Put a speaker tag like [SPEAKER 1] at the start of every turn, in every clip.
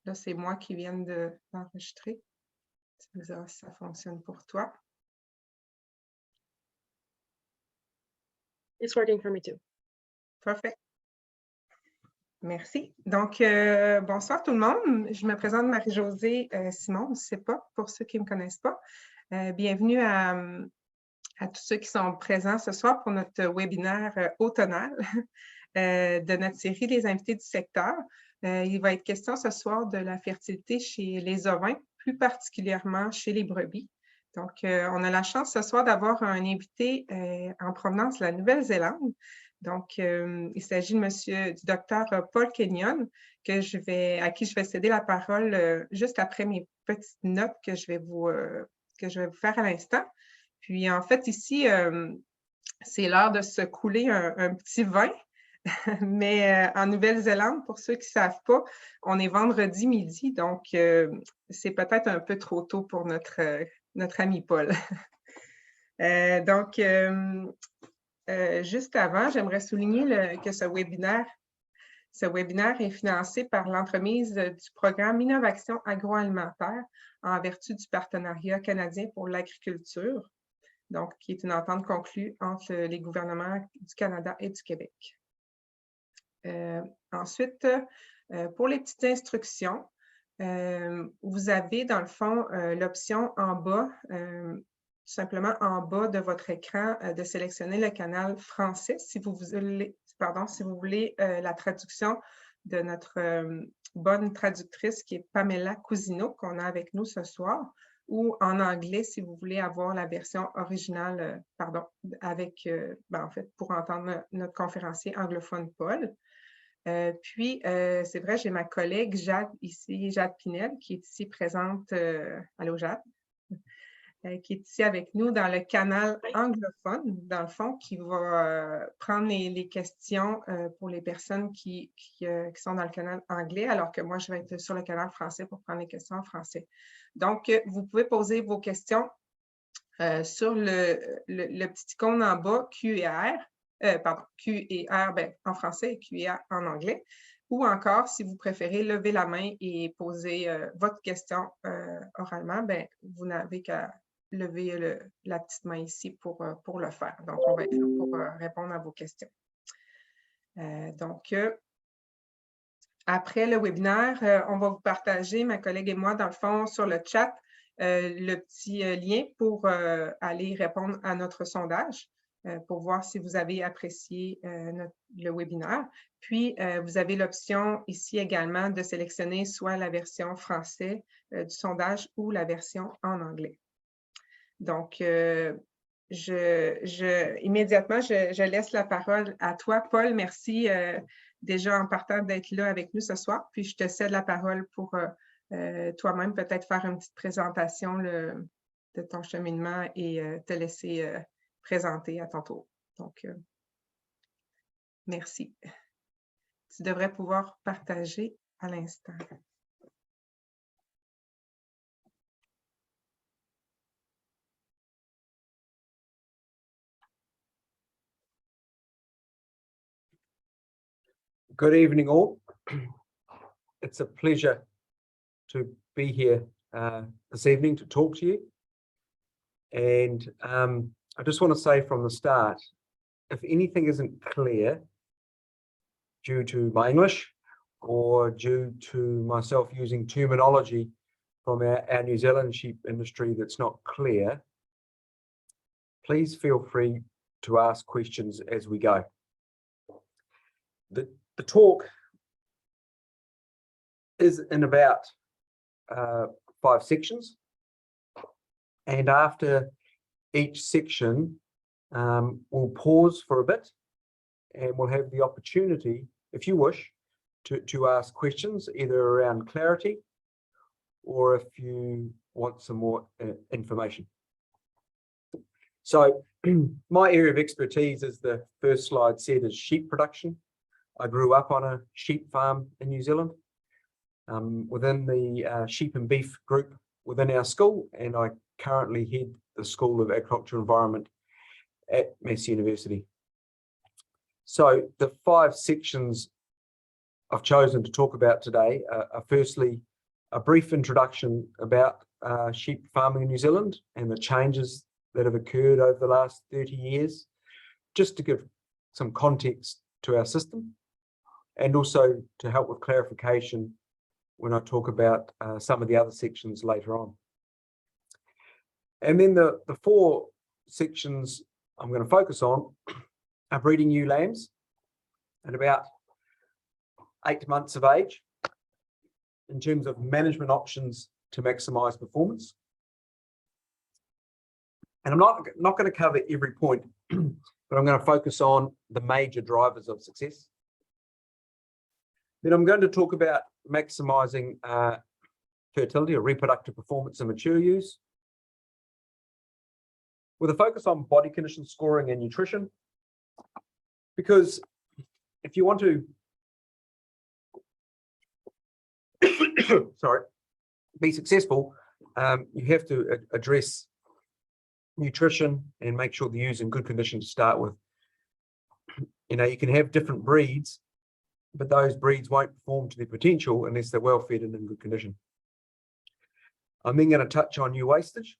[SPEAKER 1] Là, c'est moi qui viens d'enregistrer. Tu me diras si ça fonctionne pour toi.
[SPEAKER 2] It's working for me too.
[SPEAKER 1] Parfait. Merci. Donc, bonsoir tout le monde. Je me présente Marie-Josée Simon, je ne sais pas, pour ceux qui ne me connaissent pas. Bienvenue à tous ceux qui sont présents ce soir pour notre webinaire automnal de notre série Les invités du secteur. Il va être question ce soir de la fertilité chez les ovins, plus particulièrement chez les brebis. Donc, on a la chance ce soir d'avoir un invité en provenance de la Nouvelle-Zélande. Donc, il s'agit du docteur Paul Kenyon, à qui je vais céder la parole juste après mes petites notes que je vais vous faire à l'instant. Puis, en fait, ici, c'est l'heure de se couler un petit vin. Mais en Nouvelle-Zélande, pour ceux qui ne savent pas, on est vendredi midi, donc c'est peut-être un peu trop tôt pour notre ami Paul. Donc, juste avant, j'aimerais souligner que ce webinaire est financé par l'entremise du programme Innovation agroalimentaire en vertu du partenariat canadien pour l'agriculture, donc qui est une entente conclue entre les gouvernements du Canada et du Québec. Ensuite, pour les petites instructions, vous avez dans le fond l'option en bas, tout simplement en bas de votre écran, de sélectionner le canal français si vous voulez la traduction de notre bonne traductrice qui est Pamela Cousineau, qu'on a avec nous ce soir, ou en anglais si vous voulez avoir la version originale, en fait, pour entendre notre conférencier anglophone Paul. Puis, c'est vrai, j'ai ma collègue Jade Pinel, qui est ici présente. Allô, Jade? Qui est ici avec nous dans le canal anglophone, dans le fond, qui va prendre les questions pour les personnes qui sont dans le canal anglais, alors que moi, je vais être sur le canal français pour prendre les questions en français. Donc, vous pouvez poser vos questions sur le petit icône en bas, Q et R. Q et R en français et Q et R en anglais. Ou encore, si vous préférez lever la main et poser votre question oralement, vous n'avez qu'à lever la petite main ici pour le faire. Donc, on va être là pour répondre à vos questions. Après le webinaire, on va vous partager, ma collègue et moi, dans le fond, sur le chat, le petit lien pour aller répondre à notre sondage. Pour voir si vous avez apprécié le webinaire. Puis, vous avez l'option ici également de sélectionner soit la version français du sondage ou la version en anglais. Donc, immédiatement, je laisse la parole à toi, Paul. Merci déjà en partant d'être là avec nous ce soir. Puis, je te cède la parole pour toi-même peut-être faire une petite présentation de ton cheminement et te laisser présenter à ton tour. Donc, merci. Tu devrais pouvoir partager à l'instant.
[SPEAKER 3] Good evening, all. It's a pleasure to be here this evening to talk to you. And I just want to say from the start, if anything isn't clear due to my English or due to myself using terminology from our New Zealand sheep industry that's not clear, please feel free to ask questions as we go. The talk is in about 5 sections, and after each section, we'll pause for a bit and we'll have the opportunity, if you wish, to ask questions either around clarity or if you want some more information. So my area of expertise, as the first slide said, is sheep production. I grew up on a sheep farm in New Zealand within the sheep and beef group within our school, and I currently head the School of Agricultural Environment at Massey University. So the 5 sections I've chosen to talk about today are firstly a brief introduction about sheep farming in New Zealand and the changes that have occurred over the last 30 years, just to give some context to our system, and also to help with clarification when I talk about some of the other sections later on. And then the four sections I'm going to focus on are breeding ewe lambs at about 8 months of age, in terms of management options to maximize performance. And I'm not going to cover every point, but I'm going to focus on the major drivers of success. Then I'm going to talk about maximizing fertility or reproductive performance in mature ewes, with a focus on body condition scoring and nutrition, because if you want to be successful, you have to address nutrition and make sure the ewe's in good condition to start with. You know, you can have different breeds, but those breeds won't perform to their potential unless they're well fed and in good condition. I'm then going to touch on ewe wastage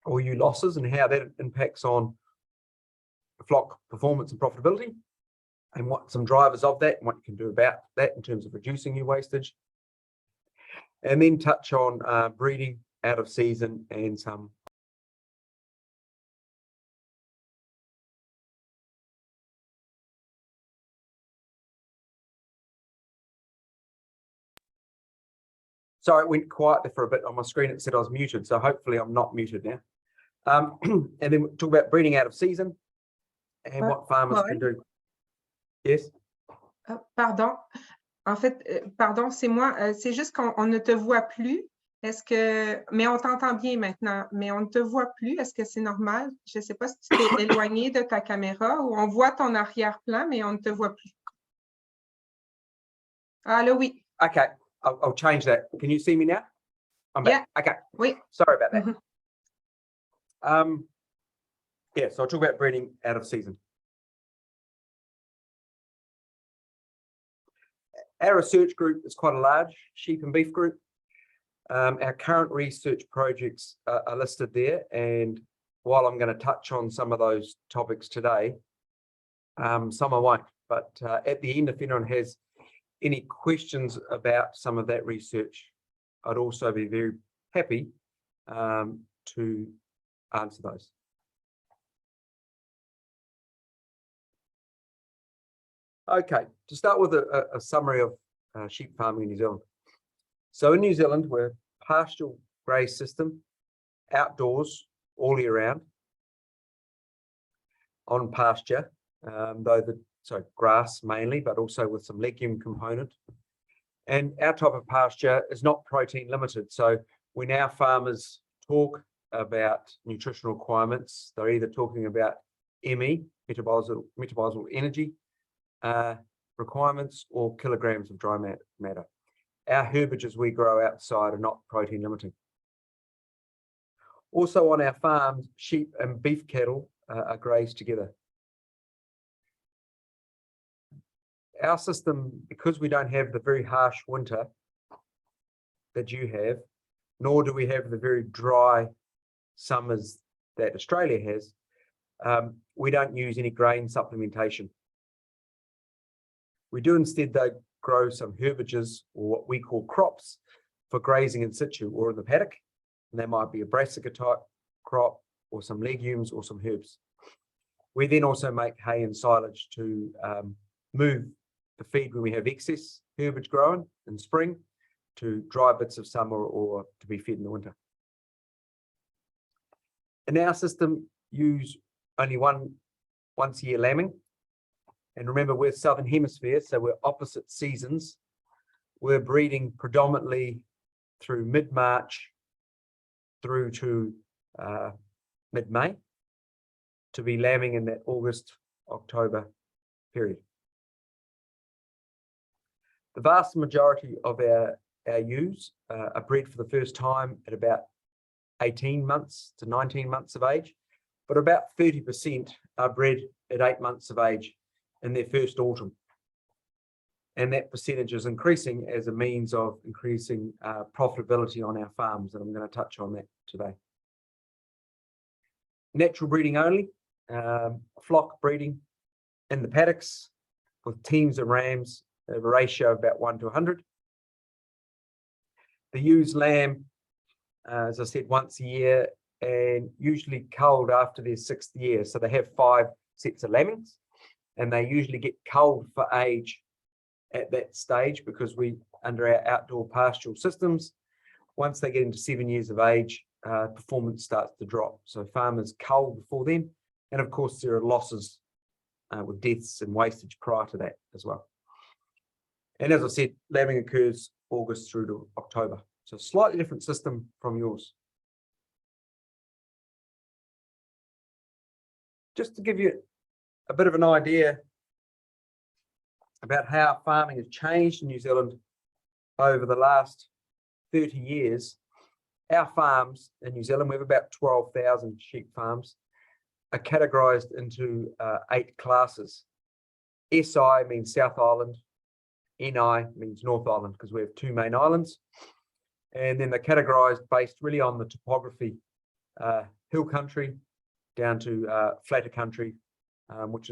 [SPEAKER 3] or ewe losses and how that impacts on flock performance and profitability, and what some drivers of that and what you can do about that in terms of reducing ewe wastage. And then touch on breeding out of season and some sorry, it went quiet there for a bit on my screen. It said I was muted, so hopefully I'm not muted now. And then we'll talk about breeding out of season and what farmers can do. Yes?
[SPEAKER 1] Pardon. En fait, pardon, c'est moi. C'est juste qu'on ne te voit plus. Est-ce que... Mais on t'entend bien maintenant, mais on ne te voit plus. Est-ce que c'est normal? Je ne sais pas si tu t'es éloigné de ta caméra ou on voit ton arrière-plan, mais on ne te voit plus. Ah, là, oui.
[SPEAKER 3] Okay, I'll change that. Can you see me now? I'm back.
[SPEAKER 1] Yeah.
[SPEAKER 3] Okay.
[SPEAKER 1] Oui.
[SPEAKER 3] Sorry about that.
[SPEAKER 1] Mm-hmm.
[SPEAKER 3] Yeah, so I'll talk about breeding out of season. Our research group is quite a large sheep and beef group. Our current research projects are listed there, and while I'm going to touch on some of those topics today, some I won't. But at the end, if anyone has any questions about some of that research, I'd also be very happy to answer those. Okay, to start with a summary of sheep farming in New Zealand. So in New Zealand, we're a pastoral graze system, outdoors all year round, on pasture, grass mainly, but also with some legume component. And our type of pasture is not protein limited. So when our farmers talk about nutritional requirements, they're either talking about ME, metabolisable energy, requirements, or kilograms of dry matter. Our herbages we grow outside are not protein limiting. Also on our farms, sheep and beef cattle are grazed together. Our system, because we don't have the very harsh winter that you have, nor do we have the very dry summers that Australia has, we don't use any grain supplementation. We do instead, though, grow some herbages, or what we call crops, for grazing in situ or in the paddock. And that might be a brassica type crop, or some legumes, or some herbs. We then also make hay and silage to move the feed when we have excess herbage growing in spring to dry bits of summer or to be fed in the winter. In our system, use only once a year lambing. And remember, we're Southern Hemisphere, so we're opposite seasons. We're breeding predominantly through mid-March through to mid-May to be lambing in that August, October period. The vast majority of our ewes are bred for the first time at about 18 months to 19 months of age, but about 30% are bred at 8 months of age in their first autumn. And that percentage is increasing as a means of increasing profitability on our farms, and I'm going to touch on that today. Natural breeding only, flock breeding in the paddocks with teams of rams at a ratio of about 1 to 100. They use lamb, as I said, once a year, and usually culled after their 6th year. So they have 5 sets of lambings, and they usually get culled for age at that stage, because we, under our outdoor pastoral systems, once they get into 7 years of age, performance starts to drop. So farmers cull before then, and of course there are losses with deaths and wastage prior to that as well. And as I said, lambing occurs August through to October. So a slightly different system from yours. Just to give you a bit of an idea about how farming has changed in New Zealand over the last 30 years, our farms in New Zealand, we have about 12,000 sheep farms, are categorised into 8 classes. SI means South Island, NI means North Island, because we have 2 main islands. And then they're categorised based really on the topography, hill country down to flatter country, which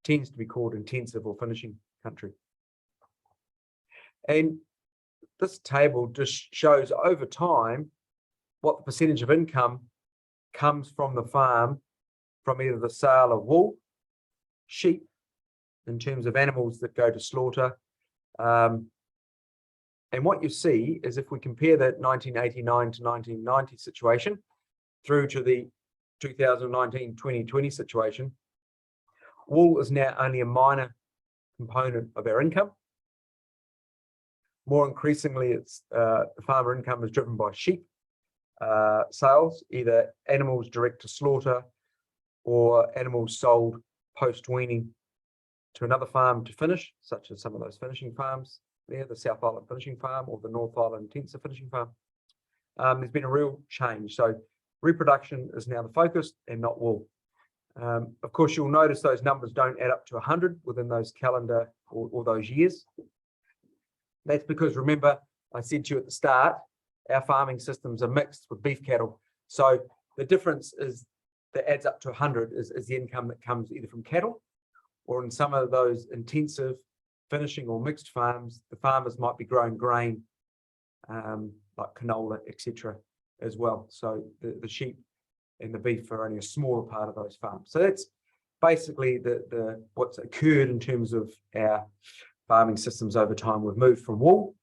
[SPEAKER 3] tends to be called intensive or finishing country. And this table just shows over time what the percentage of income comes from the farm from either the sale of wool, sheep, in terms of animals that go to slaughter. And what you see is, if we compare that 1989 to 1990 situation through to the 2019-2020 situation, wool is now only a minor component of our income. More increasingly, it's the farmer income is driven by sheep sales, either animals direct to slaughter or animals sold post-weaning to another farm to finish, such as some of those finishing farms there, the South Island finishing farm or the North Island intensive finishing farm. There's been a real change. So reproduction is now the focus and not wool. Of course, you'll notice those numbers don't add up to 100 within those calendar or those years. That's because, remember, I said to you at the start, our farming systems are mixed with beef cattle. So the difference is that adds up to 100 is the income that comes either from cattle, or in some of those intensive finishing or mixed farms, the farmers might be growing grain, like canola, etc. as well. So the sheep and the beef are only a smaller part of those farms. So that's basically what's occurred in terms of our farming systems over time. We've moved from wool,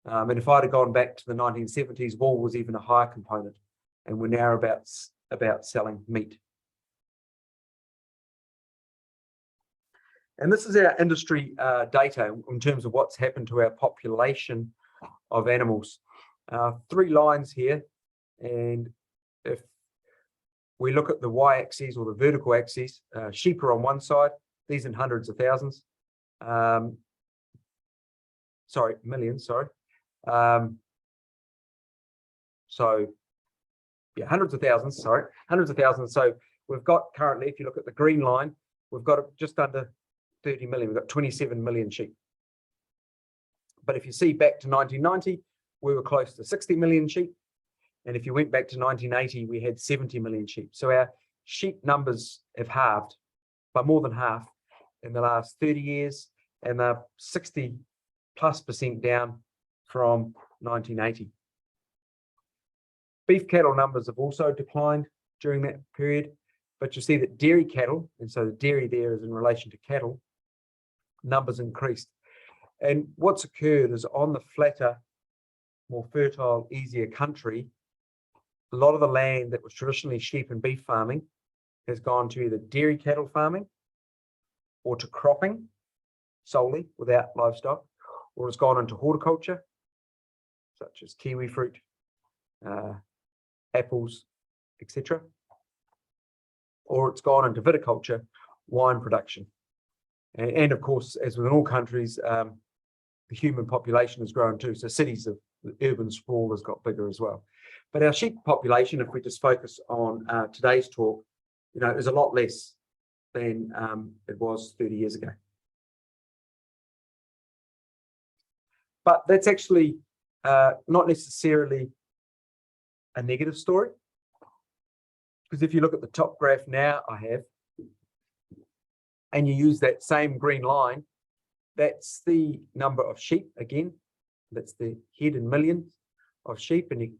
[SPEAKER 3] and if I'd have gone back to the 1970s, wool was even a higher component, and we're now about selling meat. And this is our industry data in terms of what's happened to our population of animals. 3 lines here, and if we look at the y-axis or the vertical axis, sheep are on one side, these in hundreds of thousands. Millions, sorry. Hundreds of thousands, hundreds of thousands. So we've got currently, if you look at the green line, we've got just under 30 million, we've got 27 million sheep. But if you see back to 1990, we were close to 60 million sheep. And if you went back to 1980, we had 70 million sheep. So our sheep numbers have halved by more than half in the last 30 years, and they're 60+% down from 1980. Beef cattle numbers have also declined during that period, but you see that dairy cattle, and so the dairy there is in relation to cattle, numbers increased. And what's occurred is, on the flatter, more fertile, easier country, a lot of the land that was traditionally sheep and beef farming has gone to either dairy cattle farming or to cropping solely without livestock, or it's gone into horticulture, such as kiwi fruit, apples, etc. Or it's gone into viticulture, wine production. And of course, as within all countries, the human population has grown too. So cities, the urban sprawl has got bigger as well. But our sheep population, if we just focus on today's talk, is a lot less than it was 30 years ago. But that's actually not necessarily a negative story, because if you look at the top graph now I have, and you use that same green line, that's the number of sheep again. That's the head in millions of sheep, and you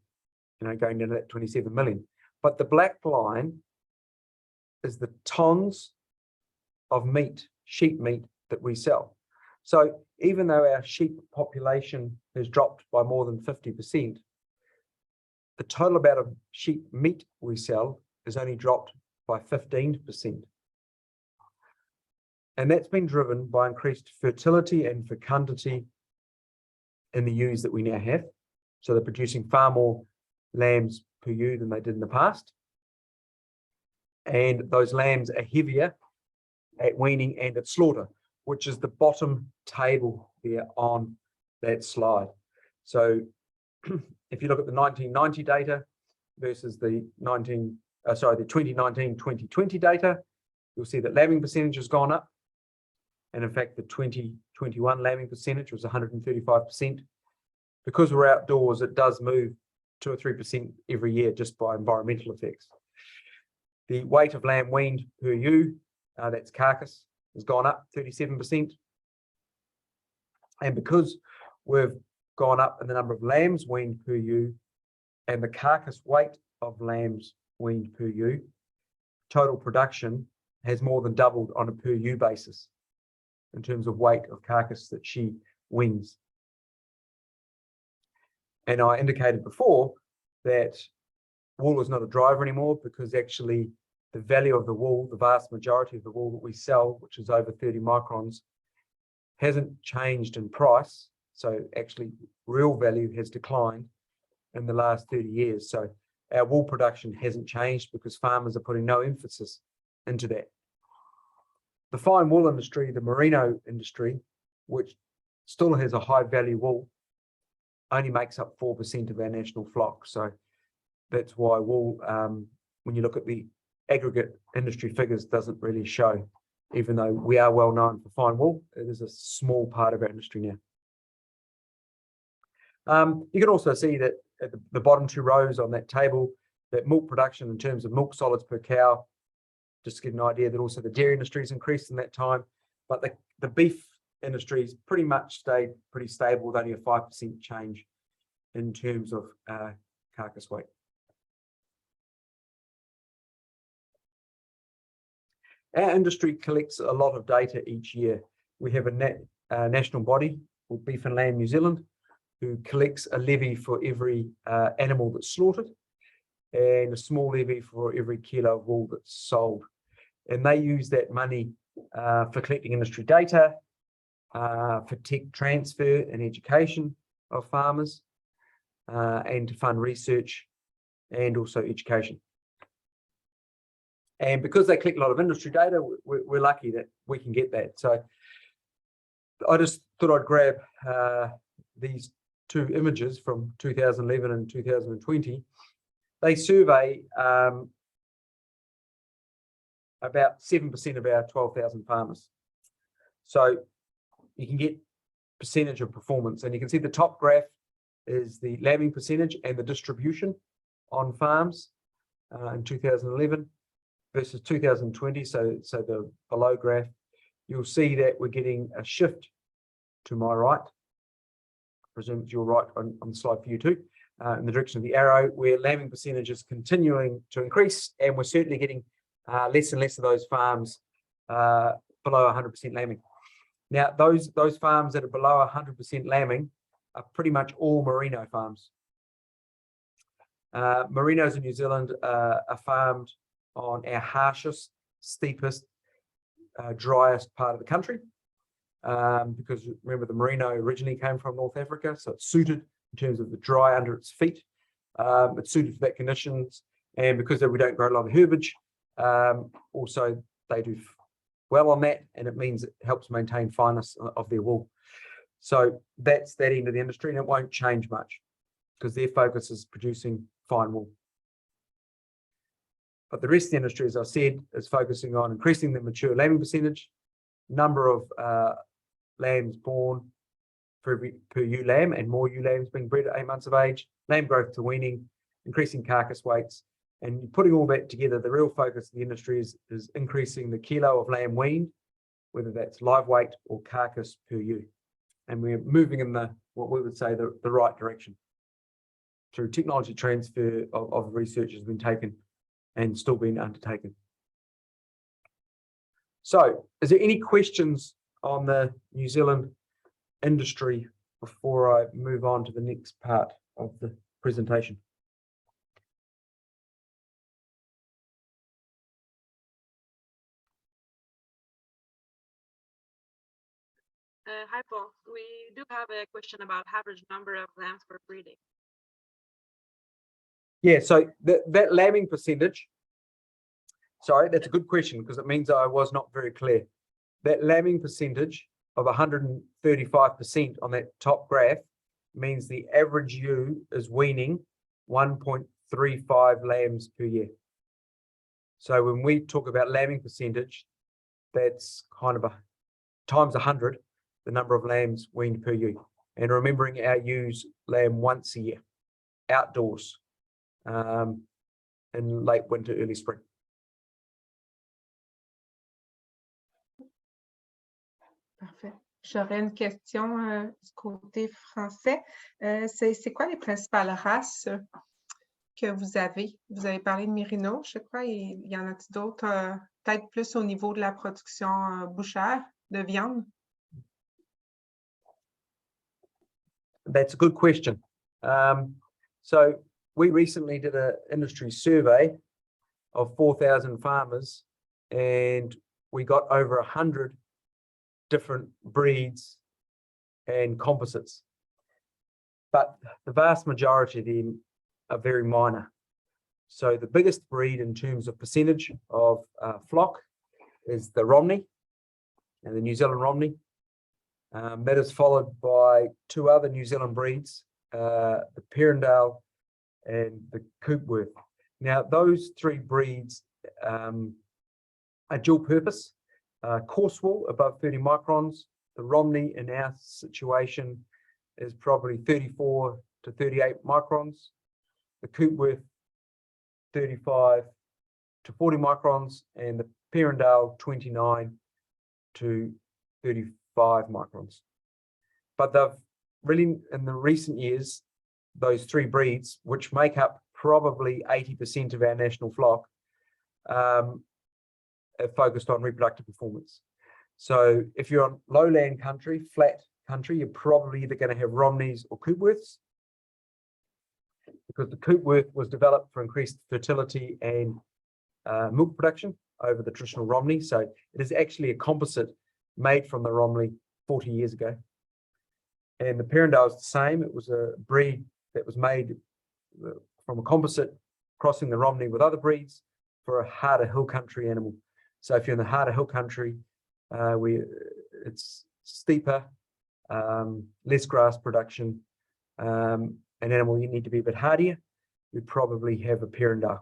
[SPEAKER 3] know, going down to that 27 million. But the black line is the tons of meat, sheep meat, that we sell. So even though our sheep population has dropped by more than 50%, the total amount of sheep meat we sell has only dropped by 15%. And that's been driven by increased fertility and fecundity in the ewes that we now have. So they're producing far more lambs per ewe than they did in the past. And those lambs are heavier at weaning and at slaughter, which is the bottom table there on that slide. So if you look at the 1990 data versus the 2019-2020 data, you'll see that lambing percentage has gone up. And in fact, the 2021 lambing percentage was 135%. Because we're outdoors, it does move 2 or 3% every year just by environmental effects. The weight of lamb weaned per ewe, that's carcass, has gone up 37%. And because we've gone up in the number of lambs weaned per ewe and the carcass weight of lambs weaned per ewe, total production has more than doubled on a per ewe basis in terms of weight of carcass that she weans. And I indicated before that wool is not a driver anymore, because actually the value of the wool, the vast majority of the wool that we sell, which is over 30 microns, hasn't changed in price. So actually real value has declined in the last 30 years. So our wool production hasn't changed because farmers are putting no emphasis into that. The fine wool industry, the merino industry, which still has a high value wool, only makes up 4% of our national flock. So that's why wool, when you look at the aggregate industry figures, doesn't really show, even though we are well known for fine wool. It is a small part of our industry now. You can also see that at the bottom two rows on that table, that milk production in terms of milk solids per cow, just to get an idea that also the dairy industry has increased in that time. But the beef industry has pretty much stayed pretty stable with only a 5% change in terms of carcass weight. Our industry collects a lot of data each year. We have a national body called Beef and Lamb New Zealand, who collects a levy for every animal that's slaughtered and a small levy for every kilo of wool that's sold. And they use that money for collecting industry data, for tech transfer and education of farmers, and to fund research and also education. And because they collect a lot of industry data, we're lucky that we can get that. So I just thought I'd grab these two images from 2011 and 2020. They survey about 7% of our 12,000 farmers. So you can get percentage of performance, and you can see the top graph is the lambing percentage and the distribution on farms in 2011 versus 2020. So the below graph, you'll see that we're getting a shift to my right. I presume it's your right on the slide for you too, in the direction of the arrow, where lambing percentage is continuing to increase, and we're certainly getting less and less of those farms below 100% lambing. Now, those farms that are below 100% lambing are pretty much all merino farms. Merinos in New Zealand are farmed on our harshest, steepest, driest part of the country, because remember, the merino originally came from North Africa, so it's suited in terms of the dry under its feet. It's suited for that conditions, and because we don't grow a lot of herbage, also they do well on that, and it means it helps maintain fineness of their wool. So that's that end of the industry, and it won't change much because their focus is producing fine wool. But the rest of the industry, as I said, is focusing on increasing the mature lambing percentage, number of lambs born, per ewe lamb, and more ewe lambs being bred at 8 months of age, lamb growth to weaning, increasing carcass weights. And putting all that together, the real focus of the industry is increasing the kilo of lamb weaned, whether that's live weight or carcass per ewe. And we're moving in what we would say the right direction through technology transfer of research has been taken and still being undertaken. So, is there any questions on the New Zealand industry before I move on to the next part of the presentation?
[SPEAKER 2] Hi, Paul. We do have a question about average number of lambs for breeding.
[SPEAKER 3] Yeah, so that lambing percentage, sorry, that's a good question because it means I was not very clear. That lambing percentage of 135% on that top graph means the average ewe is weaning 1.35 lambs per year. So when we talk about lambing percentage, that's kind of times 100, the number of lambs weaned per ewe. And remembering our ewes lamb once a year, outdoors, in late winter, early spring.
[SPEAKER 1] Parfait. J'aurais une question du côté français. C'est quoi les principales races que vous avez? Vous avez parlé de Mérino, je crois. Il y en a d'autres, peut-être plus au niveau de la production bouchère de viande?
[SPEAKER 3] That's a good question. So we recently did an industry survey of 4,000 farmers, and we got over 100 different breeds and composites. But the vast majority of them are very minor. So the biggest breed in terms of percentage of flock is the Romney, and the New Zealand Romney. That is followed by two other New Zealand breeds, the Perindale and the Coopworth. Now, those three breeds are dual purpose. Coarse wool above 30 microns. The Romney in our situation is probably 34 to 38 microns. The Coopworth 35 to 40 microns, and the Perindale 29 to 35 microns. But they've really, in the recent years, those three breeds, which make up probably 80% of our national flock, have focused on reproductive performance. So if you're on lowland country, flat country, you're probably either going to have Romneys or Coopworths, because the Coopworth was developed for increased fertility and milk production over the traditional Romney. So it is actually a composite made from the Romney 40 years ago. And the Perindale is the same. It was a breed that was made from a composite crossing the Romney with other breeds for a harder hill country animal. So if you're in the harder hill country, it's steeper, less grass production, an animal you need to be a bit hardier, you'd probably have a Perindale.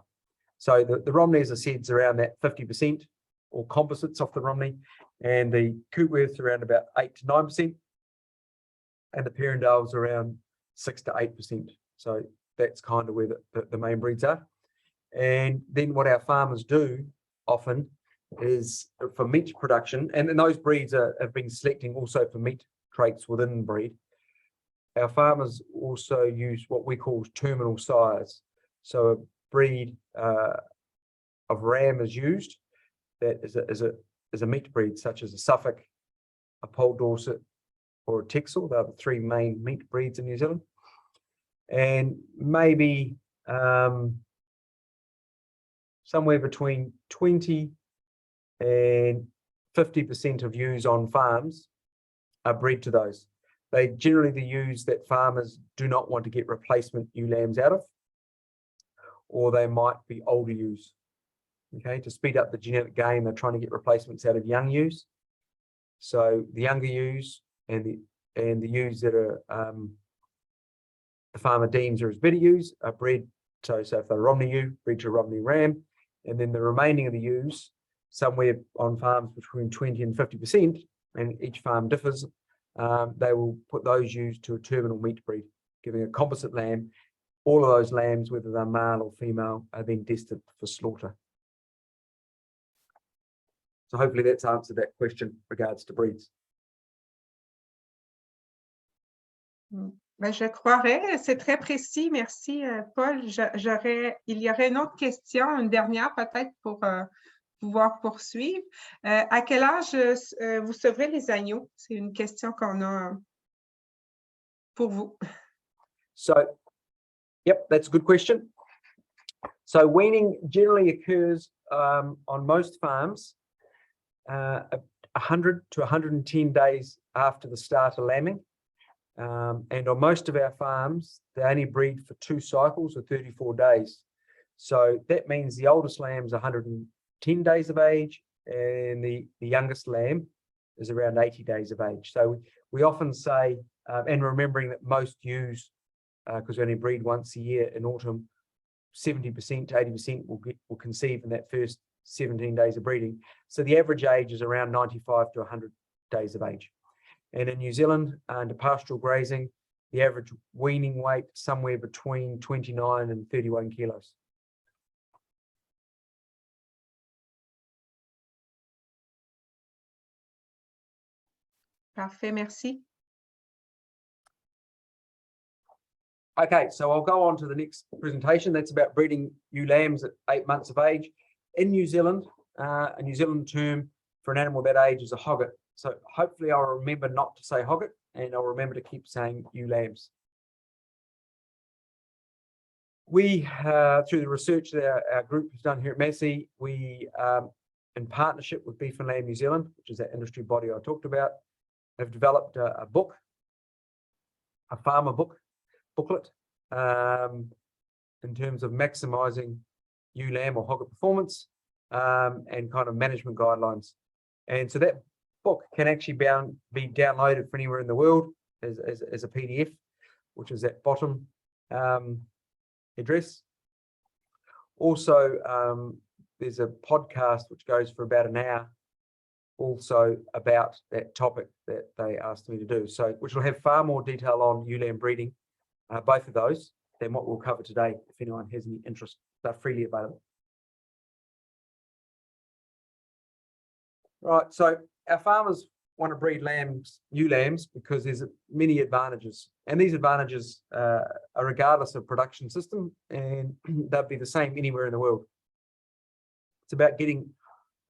[SPEAKER 3] So the Romney, as I said, is around that 50% or composites off the Romney, and the Coopworth's around about 8 to 9%, and the Perindale's around 6 to 8%. So that's kind of where the main breeds are. And then what our farmers do often is for meat production, and then those breeds have been selecting also for meat traits within the breed. Our farmers also use what we call terminal sires. So a breed of ram is used that is a meat breed, such as a Suffolk, a Pole Dorset, or a Texel. They're the three main meat breeds in New Zealand. And maybe somewhere between 20 and 50% of ewes on farms are bred to those. They generally the ewes that farmers do not want to get replacement ewe lambs out of, or they might be older ewes. Okay, to speed up the genetic game, they're trying to get replacements out of young ewes. So the younger ewes and the ewes that are the farmer deems are as better ewes are bred. So if they're a Romney ewe, bred to a Romney ram, and then the remaining of the ewes, somewhere on farms between 20 and 50%, and each farm differs, they will put those ewes to a terminal meat breed, giving a composite lamb. All of those lambs, whether they're male or female, are then destined for slaughter. So hopefully that's answered that question regards to breeds.
[SPEAKER 1] Ben, je croirais, c'est très précis. Merci, Paul. Il y aurait une autre question, une dernière peut-être pour pouvoir poursuivre. À quel âge vous sevrez les agneaux? C'est une question qu'on a pour vous.
[SPEAKER 3] So, yep, that's a good question. So weaning generally occurs on most farms 100 to 110 days after the start of lambing. And on most of our farms, they only breed for 2 cycles of 34 days. So that means the oldest lamb's 110 days of age, and the youngest lamb is around 80 days of age. So we often say, and remembering that most ewes, because we only breed once a year in autumn, 70% to 80% will conceive in that first 17 days of breeding. So the average age is around 95 to 100 days of age. And in New Zealand, under pastoral grazing, the average weaning weight is somewhere between 29 and 31 kilos.
[SPEAKER 1] Parfait, merci.
[SPEAKER 3] Okay, so I'll go on to the next presentation. That's about breeding ewe lambs at 8 months of age. In New Zealand, a New Zealand term for an animal that age is a hogget. So hopefully I'll remember not to say hogget, and I'll remember to keep saying ewe lambs. We, through the research that our group has done here at Massey, we, in partnership with Beef and Lamb New Zealand, which is that industry body I talked about, have developed a book, a farmer booklet, in terms of maximising ewe lamb or hogget performance, and kind of management guidelines. And so that book can actually be downloaded from anywhere in the world as a PDF, which is that bottom address. Also, there's a podcast which goes for about an hour, also about that topic that they asked me to do. So, which will have far more detail on ewe lamb breeding, both of those, than what we'll cover today. If anyone has any interest, they're freely available. Right, so our farmers want to breed ewe lambs, because there's many advantages, and these advantages are regardless of production system, and they'll be the same anywhere in the world. It's about getting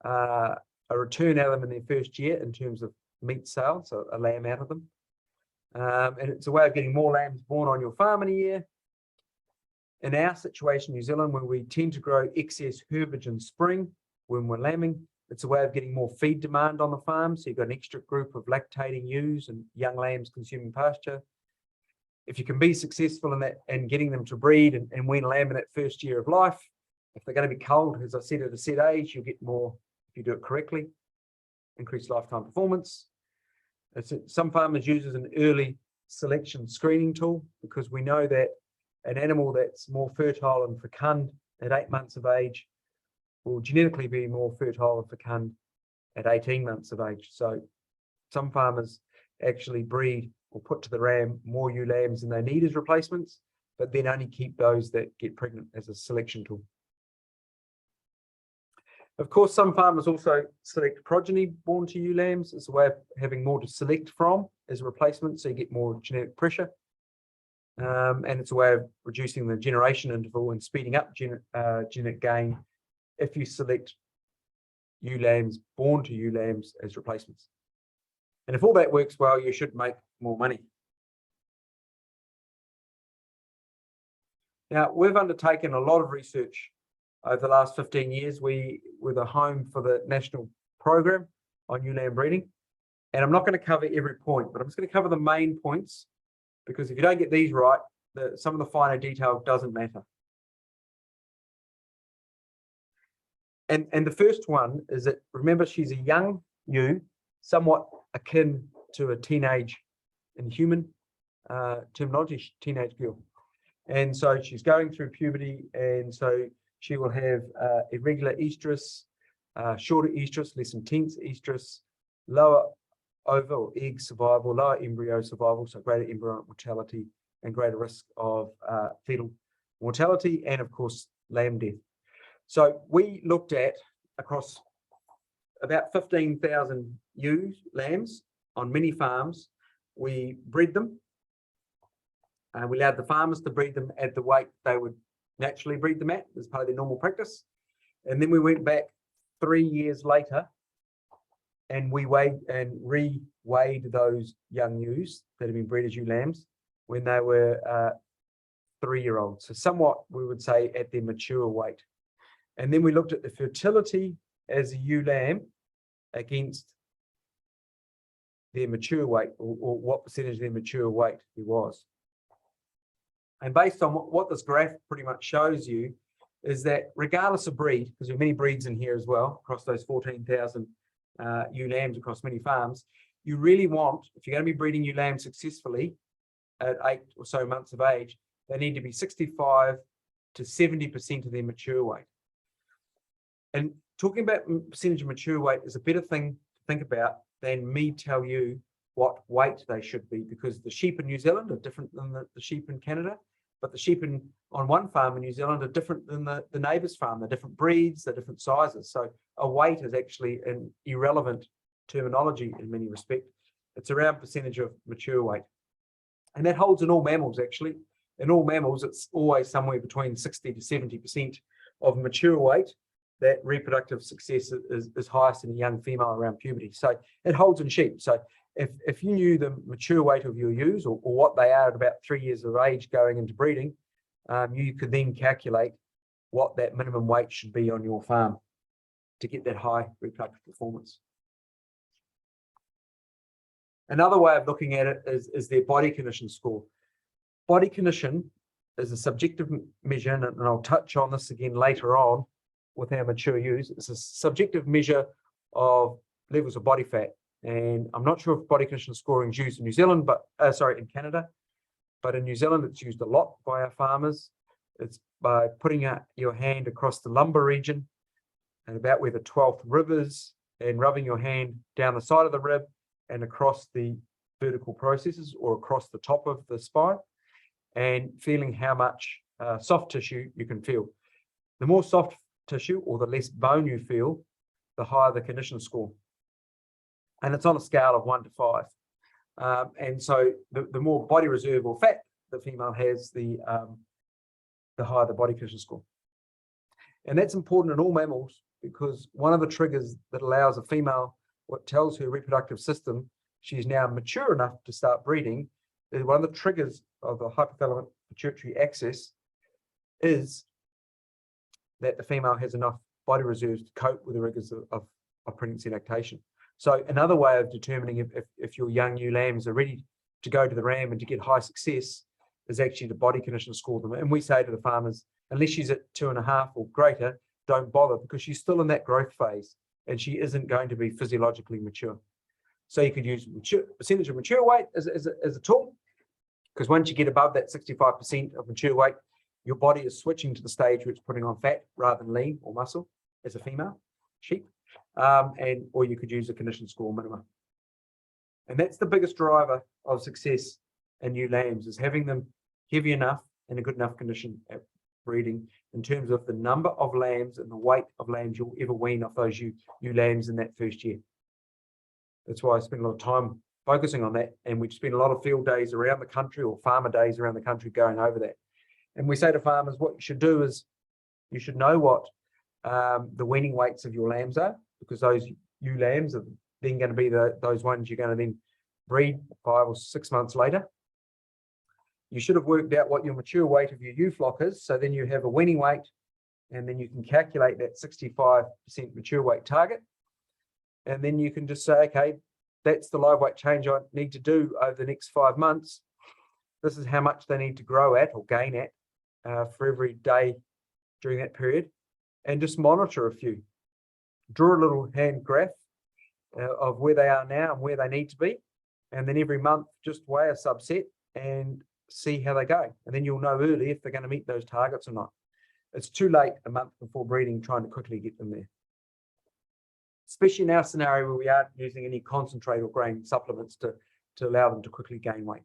[SPEAKER 3] a return out of them in their first year in terms of meat sales, so a lamb out of them, and it's a way of getting more lambs born on your farm in a year. In our situation, New Zealand, where we tend to grow excess herbage in spring when we're lambing, it's a way of getting more feed demand on the farm. So you've got an extra group of lactating ewes and young lambs consuming pasture. If you can be successful in that and getting them to breed and wean a lamb in that first year of life, if they're going to be culled, as I said, at a set age, you'll get more if you do it correctly. Increased lifetime performance. Some farmers use it as an early selection screening tool, because we know that an animal that's more fertile and fecund at 8 months of age will genetically be more fertile and fecund at 18 months of age. So some farmers actually breed or put to the ram more ewe lambs than they need as replacements, but then only keep those that get pregnant as a selection tool. Of course, some farmers also select progeny born to ewe lambs as a way of having more to select from as a replacement, so you get more genetic pressure. And it's a way of reducing the generation interval and speeding up genetic gain if you select ewe lambs born to ewe lambs as replacements. And if all that works well, you should make more money. Now, we've undertaken a lot of research over the last 15 years. We were the home for the national program on ewe lamb breeding. And I'm not going to cover every point, but I'm just going to cover the main points, because if you don't get these right, some of the finer detail doesn't matter. And the first one is that, remember, she's a young ewe, somewhat akin to a teenage, in human terminology, teenage girl. And so she's going through puberty, and so she will have irregular estrus, shorter estrus, less intense estrus, lower ova or egg survival, lower embryo survival, so greater embryonic mortality and greater risk of fetal mortality, and of course, lamb death. So we looked at across about 15,000 ewe lambs on many farms. We bred them. We allowed the farmers to breed them at the weight they would naturally breed them at as part of their normal practice. And then we went back 3 years later and we weighed and re-weighed those young ewes that had been bred as ewe lambs when they were 3-year-olds. So somewhat, we would say, at their mature weight. And then we looked at the fertility as a ewe lamb against their mature weight, or what percentage of their mature weight there was. And based on what this graph pretty much shows you is that regardless of breed, because there are many breeds in here as well, across those 14,000 ewe lambs across many farms, you really want, if you're going to be breeding ewe lambs successfully at 8 or so months of age, they need to be 65 to 70% of their mature weight. And talking about percentage of mature weight is a better thing to think about than me tell you what weight they should be, because the sheep in New Zealand are different than the sheep in Canada, but the sheep on one farm in New Zealand are different than the neighbour's farm. They're different breeds, they're different sizes. So a weight is actually an irrelevant terminology in many respects. It's around percentage of mature weight. And that holds in all mammals, actually. In all mammals, it's always somewhere between 60 to 70% of mature weight that reproductive success is highest in a young female around puberty. So it holds in sheep. So if you knew the mature weight of your ewes, or what they are at about 3 years of age going into breeding, you could then calculate what that minimum weight should be on your farm to get that high reproductive performance. Another way of looking at it is their body condition score. Body condition is a subjective measure, and I'll touch on this again later on with our mature ewes. It's a subjective measure of levels of body fat. And I'm not sure if body condition scoring is used in New Zealand, but in Canada. But in New Zealand, it's used a lot by our farmers. It's by putting your hand across the lumbar region and about where the 12th rib is, and rubbing your hand down the side of the rib and across the vertical processes or across the top of the spine, and feeling how much soft tissue you can feel. The more soft tissue or the less bone you feel, the higher the condition score. And it's on a scale of 1 to 5. And so the more body reserve or fat the female has, the higher the body condition score. And that's important in all mammals, because one of the triggers that allows a female, what tells her reproductive system she's now mature enough to start breeding, is one of the triggers of the hypothalamic pituitary axis is that the female has enough body reserves to cope with the rigors of pregnancy and lactation. So another way of determining if your young ewe lambs are ready to go to the ram and to get high success is actually the body condition score them. And we say to the farmers, unless she's at 2.5 or greater, don't bother, because she's still in that growth phase and she isn't going to be physiologically mature. So you could use percentage of mature weight as a tool, because once you get above that 65% of mature weight, your body is switching to the stage where it's putting on fat rather than lean or muscle as a female sheep. Or you could use a condition score minimum. And that's the biggest driver of success in ewe lambs, is having them heavy enough and a good enough condition at breeding in terms of the number of lambs and the weight of lambs you'll ever wean off those ewe lambs in that first year. That's why I spend a lot of time focusing on that, and we spend a lot of field days around the country, or farmer days around the country, going over that. And we say to farmers, what you should do is you should know what the weaning weights of your lambs are, because those ewe lambs are then going to be those ones you're going to then breed 5 or 6 months later. You should have worked out what your mature weight of your ewe flock is, so then you have a weaning weight, and then you can calculate that 65% mature weight target. And then you can just say, okay, that's the live weight change I need to do over the next 5 months. This is how much they need to grow at or gain at for every day during that period. And just monitor a few. Draw a little hand graph of where they are now and where they need to be. And then every month, just weigh a subset and see how they go. And then you'll know early if they're going to meet those targets or not. It's too late a month before breeding trying to quickly get them there. especially in our scenario where we aren't using any concentrate or grain supplements to allow them to quickly gain weight.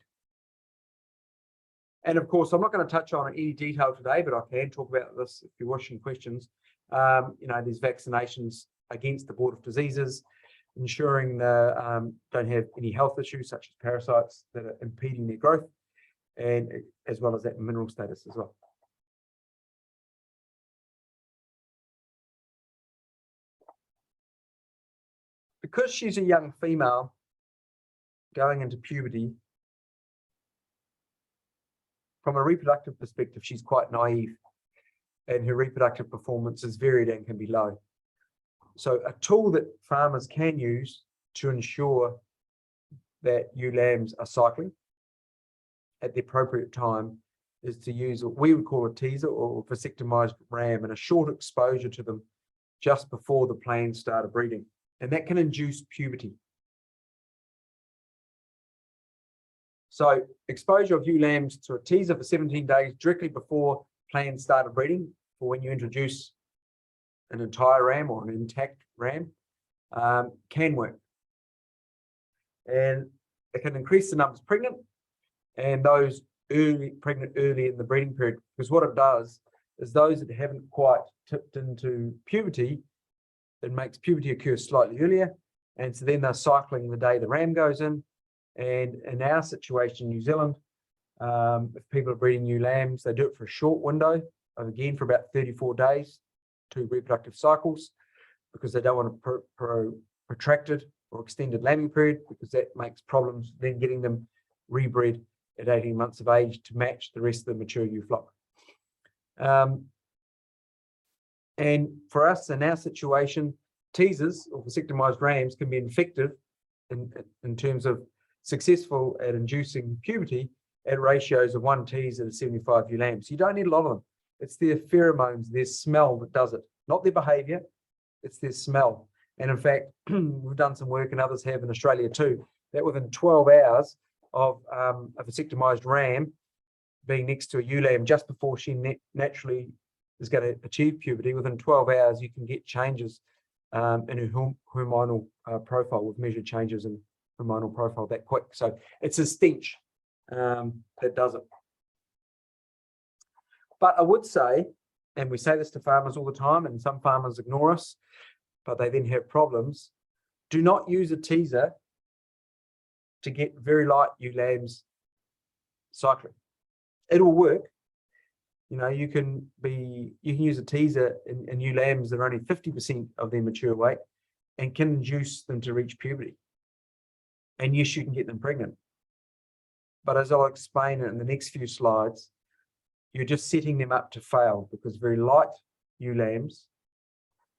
[SPEAKER 3] And of course, I'm not going to touch on any detail today, but I can talk about this if you're watching questions. There's vaccinations against the abortive diseases, ensuring they don't have any health issues such as parasites that are impeding their growth, and as well as that mineral status as well. Because she's a young female going into puberty, from a reproductive perspective, she's quite naive, and her reproductive performance is varied and can be low. So a tool that farmers can use to ensure that ewe lambs are cycling at the appropriate time is to use what we would call a teaser or vasectomized ram, and a short exposure to them just before the plans start breeding. And that can induce puberty. So exposure of ewe lambs to a teaser for 17 days directly before plans start breeding, for when you introduce an entire ram or an intact ram, can work. And it can increase the numbers pregnant and those pregnant early in the breeding period, because what it does is those that haven't quite tipped into puberty, it makes puberty occur slightly earlier, and so then they're cycling the day the ram goes in. And in our situation in New Zealand, if people are breeding new lambs, they do it for a short window of, again, for about 34 days, 2 reproductive cycles, because they don't want a protracted or extended lambing period, because that makes problems then getting them rebred at 18 months of age to match the rest of the mature ewe flock. And for us in our situation, teasers or vasectomized rams can be effective in terms of successful at inducing puberty at ratios of 1 teaser to 75 ewe lambs. You don't need a lot of them. It's their pheromones, their smell that does it, not their behavior, it's their smell. And in fact, we've done some work, and others have in Australia too, that within 12 hours of a vasectomized ram being next to a ewe lamb just before she naturally is going to achieve puberty, within 12 hours you can get changes in her hormonal profile. We've measured changes in hormonal profile that quick. So it's a stench that does it. But I would say, and we say this to farmers all the time, and some farmers ignore us, but they then have problems, do not use a teaser to get very light ewe lambs cycling. It'll work. You can use a teaser in ewe lambs that are only 50% of their mature weight and can induce them to reach puberty. And yes, you can get them pregnant. But as I'll explain in the next few slides, you're just setting them up to fail, because very light ewe lambs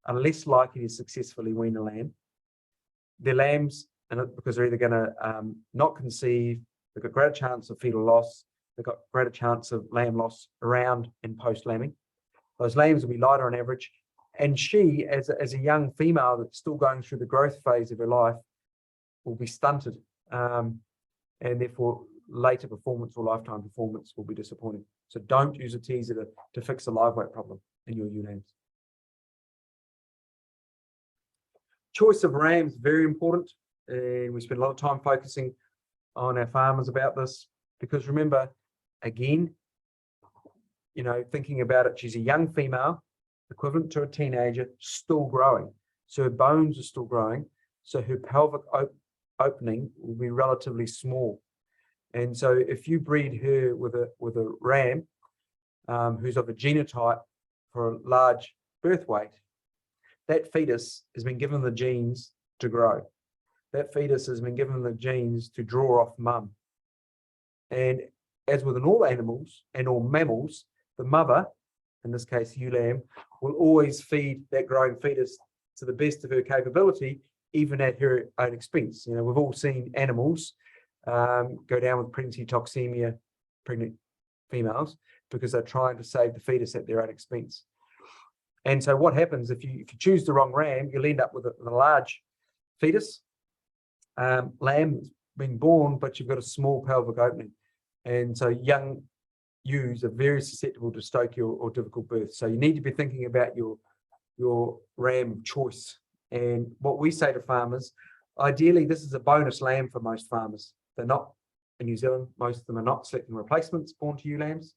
[SPEAKER 3] are less likely to successfully wean a lamb. Their lambs, because they're either going to not conceive, they've got greater chance of fetal loss, they've got greater chance of lamb loss around and post-lambing. Those lambs will be lighter on average. And she, as a young female that's still going through the growth phase of her life, will be stunted. And therefore, later performance or lifetime performance will be disappointing. So don't use a teaser to fix a live weight problem in your ewe lambs. Choice of rams, very important. And we spend a lot of time focusing on our farmers about this, because remember, again, thinking about it, she's a young female, equivalent to a teenager, still growing. So her bones are still growing. So her pelvic opening will be relatively small. And so if you breed her with a ram who's of a genotype for a large birth weight, that fetus has been given the genes to grow. That fetus has been given the genes to draw off mum. And as with all animals and all mammals, the mother, in this case ewe lamb, will always feed that growing fetus to the best of her capability, even at her own expense. We've all seen animals go down with pregnancy toxemia, pregnant females, because they're trying to save the fetus at their own expense. And so what happens if you choose the wrong ram, you'll end up with a large fetus, lamb being born, but you've got a small pelvic opening. And so young ewes are very susceptible to stochia or difficult birth. So you need to be thinking about your ram of choice And what we say to farmers, ideally, this is a bonus lamb for most farmers. They're not, in New Zealand, most of them are not selecting replacements born to ewe lambs.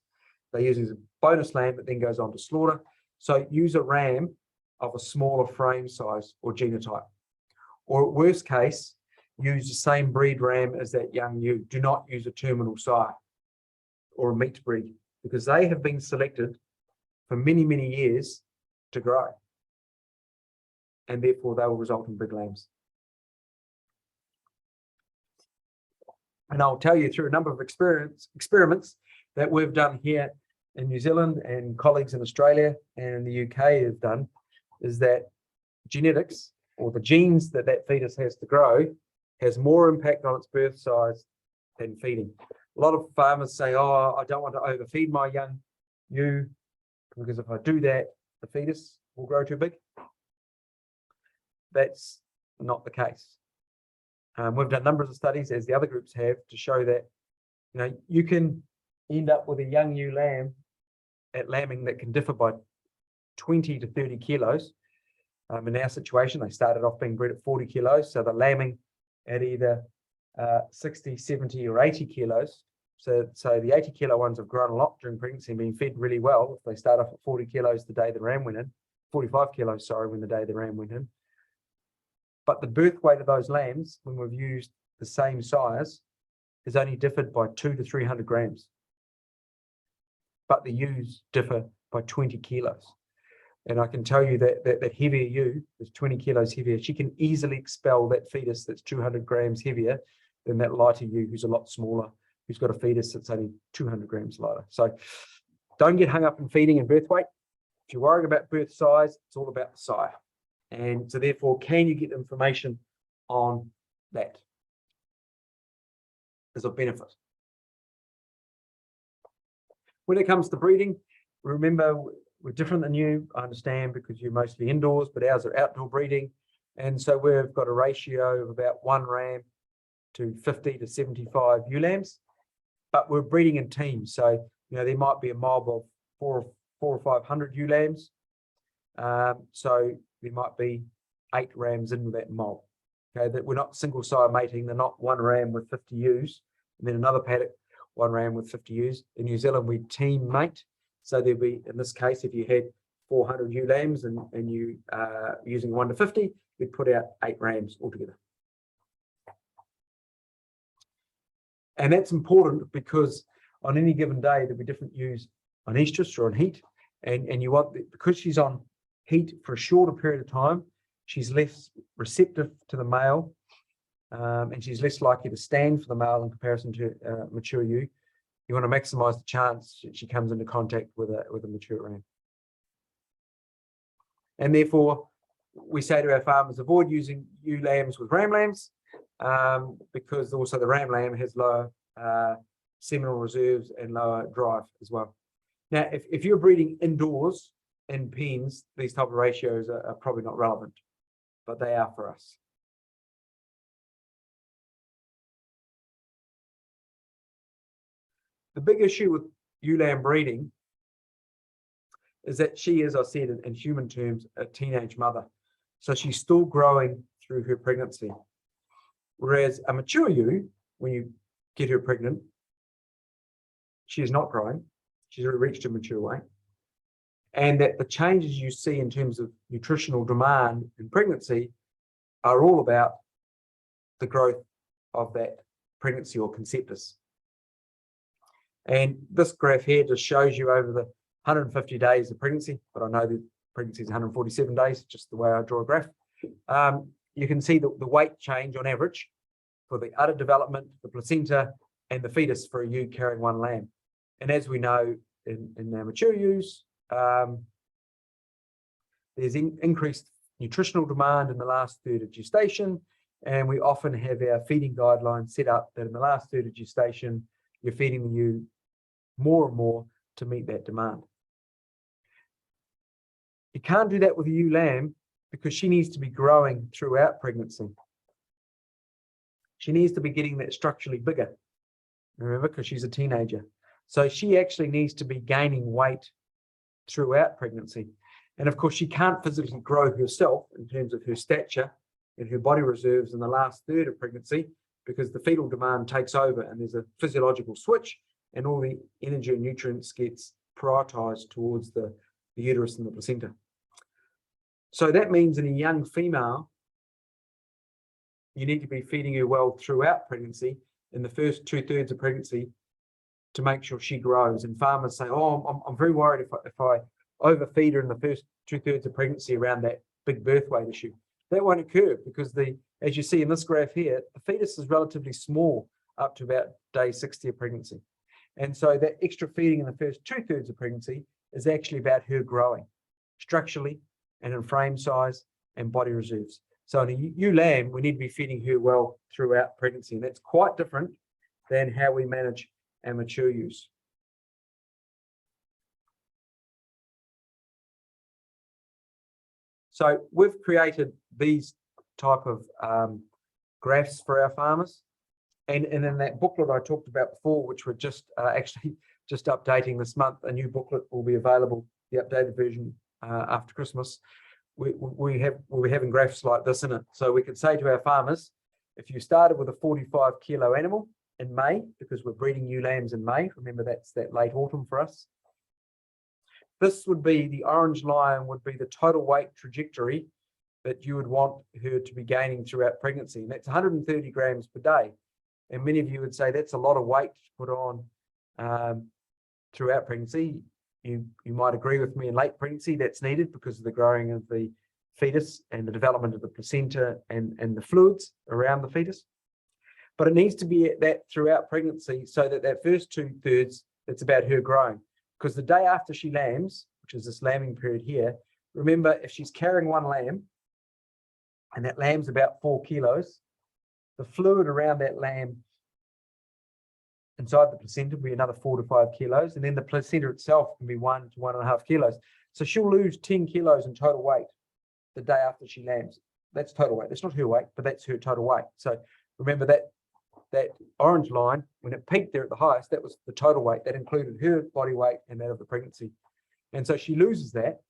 [SPEAKER 3] They use it as a bonus lamb that then goes on to slaughter. So use a ram of a smaller frame size or genotype. Or at worst case, use the same breed ram as that young ewe. Do not use a terminal sire or a meat breed, because they have been selected for many, many years to grow. And therefore they will result in big lambs. And I'll tell you through a number of experiments that we've done here in New Zealand and colleagues in Australia and in the UK have done, is that genetics, or the genes that that fetus has to grow, has more impact on its birth size than feeding. A lot of farmers say, oh, I don't want to overfeed my young ewe, because if I do that, the fetus will grow too big. That's not the case. We've done numbers of studies, as the other groups have, to show that, you know, you can end up with a young ewe lamb at lambing that can differ by 20 to 30 kilos. In our situation, they started off being bred at 40 kilos, so they're lambing at either 60, 70 or 80 kilos. So the 80 kilo ones have grown a lot during pregnancy and been fed really well. If they start off at 40 kilos the day the ram went in, 45 kilos, sorry, when the day the ram went in. But the birth weight of those lambs, when we've used the same size, has only differed by 200 to 300 grams. But the ewes differ by 20 kilos. And I can tell you that heavier ewe, that's 20 kilos heavier, she can easily expel that fetus that's 200 grams heavier than that lighter ewe who's a lot smaller, who's got a fetus that's only 200 grams lighter. So don't get hung up in feeding and birth weight. If you're worrying about birth size, it's all about the sire. And so therefore, can you get information on that as a benefit? When it comes to breeding, remember, we're different than you, I understand, because you're mostly indoors, but ours are outdoor breeding. And so we've got a ratio of about 1 ram to 50 to 75 ewe lambs, but we're breeding in teams. So, you know, there might be a mob of 400 or 500 ewe lambs. So there might be 8 rams in that mob. Okay, that we're not single sire mating. They're not 1 ram with 50 ewes, and then another paddock, 1 ram with 50 ewes. In New Zealand, we team mate. So there'd be, in this case, if you had 400 ewe lambs and you using 1 to 50, you'd put out 8 rams altogether. And that's important because on any given day, there'll be different ewes on estrus or on heat. And you want, because she's on heat for a shorter period of time, she's less receptive to the male, and she's less likely to stand for the male in comparison to mature ewe. You want to maximize the chance she comes into contact with a mature ram. And therefore, we say to our farmers, avoid using ewe lambs with ram lambs, because also the ram lamb has lower seminal reserves and lower drive as well. Now, if you're breeding indoors in pens, these type of ratios are probably not relevant, but they are for us. The big issue with ewe lamb breeding is that she, as I said, in human terms, a teenage mother. So she's still growing through her pregnancy. Whereas a mature ewe, when you get her pregnant, she is not growing. She's already reached a mature weight. And that the changes you see in terms of nutritional demand in pregnancy are all about the growth of that pregnancy or conceptus. And this graph here just shows you over the 150 days of pregnancy, but I know that pregnancy is 147 days, just the way I draw a graph. You can see the weight change on average for the udder development, the placenta, and the fetus for a ewe carrying 1 lamb. And as we know in our mature ewes, there's increased nutritional demand in the last third of gestation, and we often have our feeding guidelines set up that in the last third of gestation, you're feeding the ewe more and more to meet that demand. You can't do that with a ewe lamb because she needs to be growing throughout pregnancy. She needs to be getting that structurally bigger, remember, because she's a teenager. So she actually needs to be gaining weight throughout pregnancy. And of course, she can't physically grow herself in terms of her stature and her body reserves in the last third of pregnancy, because the fetal demand takes over and there's a physiological switch and all the energy and nutrients gets prioritized towards the uterus and the placenta. So that means in a young female, you need to be feeding her well throughout pregnancy, in the first 2/3 of pregnancy, to make sure she grows. And farmers say, oh, I'm very worried if I overfeed her in the first 2/3 of pregnancy around that big birth weight issue. That won't occur because as you see in this graph here, the fetus is relatively small up to about day 60 of pregnancy. And so that extra feeding in the first 2/3 of pregnancy is actually about her growing structurally and in frame size and body reserves. So in a ewe lamb, we need to be feeding her well throughout pregnancy. And that's quite different than how we manage our mature ewes. So we've created these type of graphs for our farmers. And in that booklet I talked about before, which we're just actually just updating this month, a new booklet will be available, the updated version after Christmas. We'll be having graphs like this in it. So we could say to our farmers, if you started with a 45 kilo animal in May, because we're breeding ewe lambs in May, remember that's that late autumn for us. This would be, the orange line would be the total weight trajectory that you would want her to be gaining throughout pregnancy. And that's 130 grams per day. And many of you would say that's a lot of weight to put on throughout pregnancy. You might agree with me, in late pregnancy that's needed because of the growing of the fetus and the development of the placenta and the fluids around the fetus. But it needs to be at that throughout pregnancy, so that first 2/3, it's about her growing. Because the day after she lambs, which is this lambing period here, remember, if she's carrying one lamb and that lamb's about 4 kilos, the fluid around that lamb inside the placenta will be another 4 to 5 kilos, and then the placenta itself can be 1 to 1.5 kilos. So she'll lose 10 kilos in total weight the day after she lambs. That's total weight. That's not her weight, but that's her total weight. So remember that orange line, when it peaked there at the highest, that was the total weight. That included her body weight and that of the pregnancy. And so she loses that.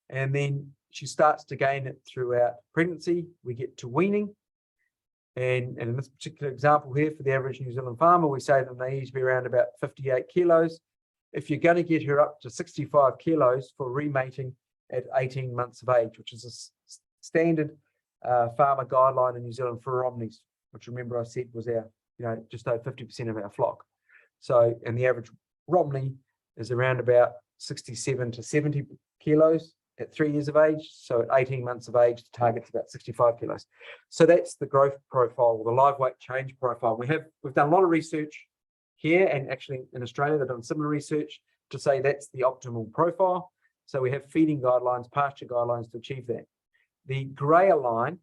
[SPEAKER 3] And then she starts to gain it throughout pregnancy. We get to weaning. And in this particular example here, for the average New Zealand farmer, we say that they need to be around about 58 kilos. If you're going to get her up to 65 kilos for remating at 18 months of age, which is a standard farmer guideline in New Zealand for Romneys, which remember I said was our, just over 50% of our flock. So, and the average Romney is around about 67 to 70 kilos at 3 years of age. So at 18 months of age, the target's about 65 kilos. So that's the growth profile, the live weight change profile. We've done a lot of research here, and actually in Australia, they've done similar research to say that's the optimal profile. So we have feeding guidelines, pasture guidelines to achieve that. The grayer line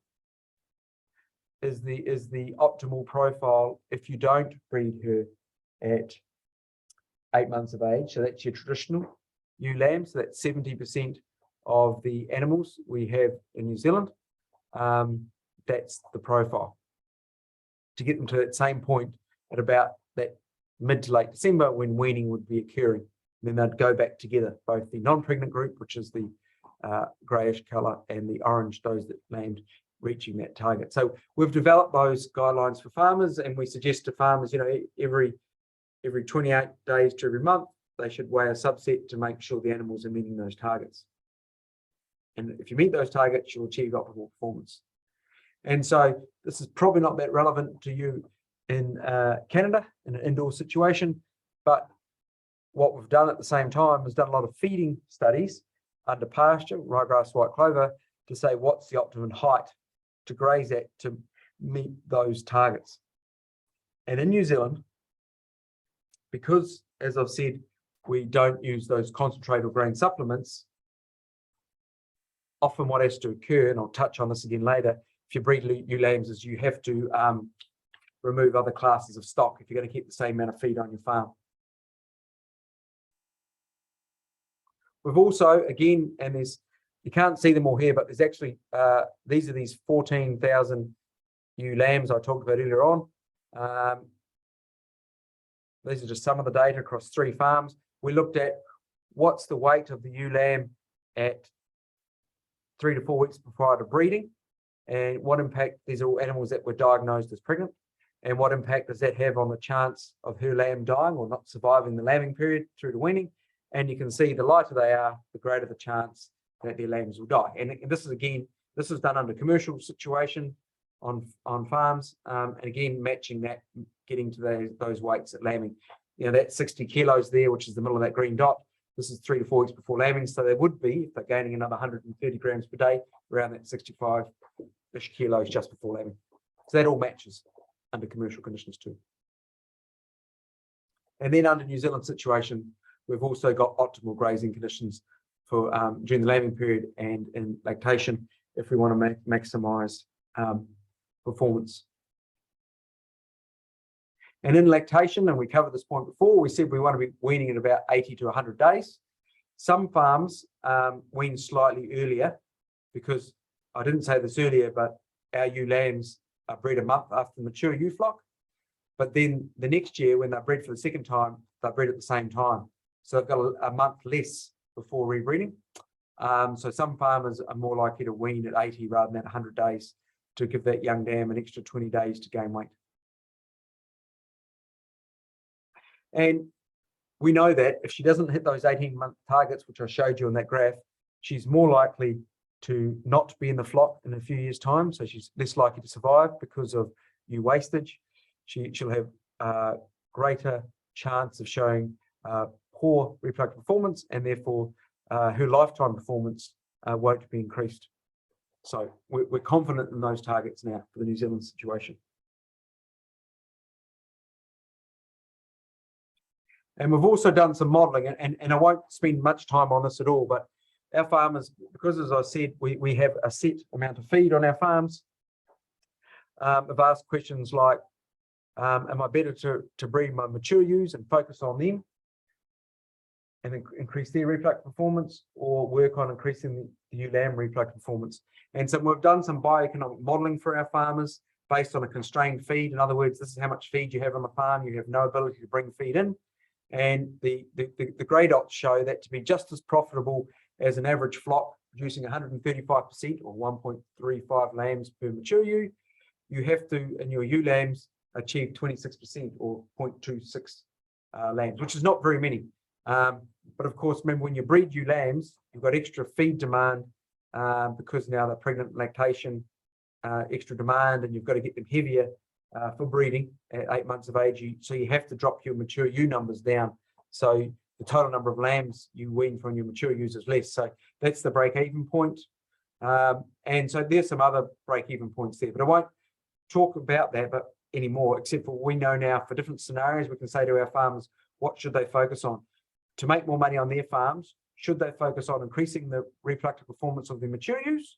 [SPEAKER 3] is the optimal profile if you don't breed her at 8 months of age. So that's your traditional ewe lamb. So that's 70% of the animals we have in New Zealand. That's the profile. To get them to that same point at about that mid to late December, when weaning would be occurring. And then they'd go back together, both the non-pregnant group, which is the greyish colour, and the orange, those that lambed reaching that target. So we've developed those guidelines for farmers, and we suggest to farmers, every 28 days to every month, they should weigh a subset to make sure the animals are meeting those targets. And if you meet those targets, you'll achieve optimal performance. And so this is probably not that relevant to you in Canada in an indoor situation, but what we've done at the same time is done a lot of feeding studies under pasture, ryegrass, white clover, to say what's the optimum height to graze at to meet those targets. And in New Zealand, because, as I've said, we don't use those concentrate or grain supplements, often what has to occur, and I'll touch on this again later, if you breed ewe lambs, is you have to remove other classes of stock if you're going to keep the same amount of feed on your farm. We've also, again, and you can't see them all here, but there's actually, these are these 14,000 ewe lambs I talked about earlier on. These are just some of the data across 3 farms. We looked at what's the weight of the ewe lamb at 3 to 4 weeks prior to breeding, and what impact, these are all animals that were diagnosed as pregnant, and what impact does that have on the chance of her lamb dying or not surviving the lambing period through to weaning. And you can see the lighter they are, the greater the chance that their lambs will die. And this is, again, this is done under commercial situation on farms, and again, matching that, getting to those weights at lambing. You know, that 60 kilos there, which is the middle of that green dot, this is 3 to 4 weeks before lambing. So they would be, if they're gaining another 130 grams per day, around that 65-ish kilos just before lambing. So that all matches under commercial conditions too. And then under New Zealand situation, we've also got optimal grazing conditions for during the lambing period and in lactation, if we want to maximize performance. And in lactation, and we covered this point before, we said we want to be weaning in about 80 to 100 days. Some farms wean slightly earlier, because I didn't say this earlier, but our ewe lambs are bred a month after the mature ewe flock. But then the next year, when they're bred for the second time, they're bred at the same time. So they've got a month less before rebreeding. So some farmers are more likely to wean at 80 rather than 100 days to give that young dam an extra 20 days to gain weight. And we know that if she doesn't hit those 18-month targets, which I showed you on that graph, she's more likely to not be in the flock in a few years' time. So she's less likely to survive because of ewe wastage. She'll have greater chance of showing poor reproductive performance, and therefore her lifetime performance won't be increased. So we're confident in those targets now for the New Zealand situation. And we've also done some modelling, and I won't spend much time on this at all, but our farmers, because as I said, we have a set amount of feed on our farms, have asked questions like, am I better to breed my mature ewes and focus on them and increase their reproductive performance, or work on increasing the ewe lamb reproductive performance? And so we've done some bioeconomic modelling for our farmers based on a constrained feed. In other words, this is how much feed you have on the farm. You have no ability to bring feed in. And the grey dots show that to be just as profitable as an average flock producing 135% or 1.35 lambs per mature ewe, you have to, in your ewe lambs, achieve 26% or 0.26 lambs, which is not very many. But of course, remember, when you breed ewe lambs, you've got extra feed demand because now they're pregnant and lactation, extra demand, and you've got to get them heavier for breeding at 8 months of age. So you have to drop your mature ewe numbers down. So the total number of lambs you wean from your mature ewes is less. So that's the break-even point. And so there's some other break-even points there, but I won't talk about that anymore, except for we know now for different scenarios, we can say to our farmers, what should they focus on? To make more money on their farms, should they focus on increasing the reproductive performance of their mature ewes,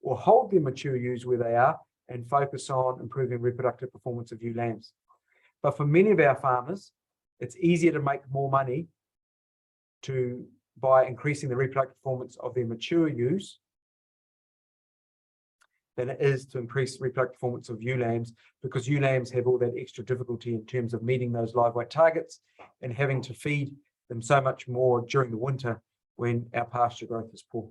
[SPEAKER 3] or hold their mature ewes where they are and focus on improving reproductive performance of ewe lambs? But for many of our farmers, it's easier to make more money by increasing the reproductive performance of their mature ewes than it is to increase reproductive performance of ewe lambs, because ewe lambs have all that extra difficulty in terms of meeting those live weight targets and having to feed them so much more during the winter when our pasture growth is poor.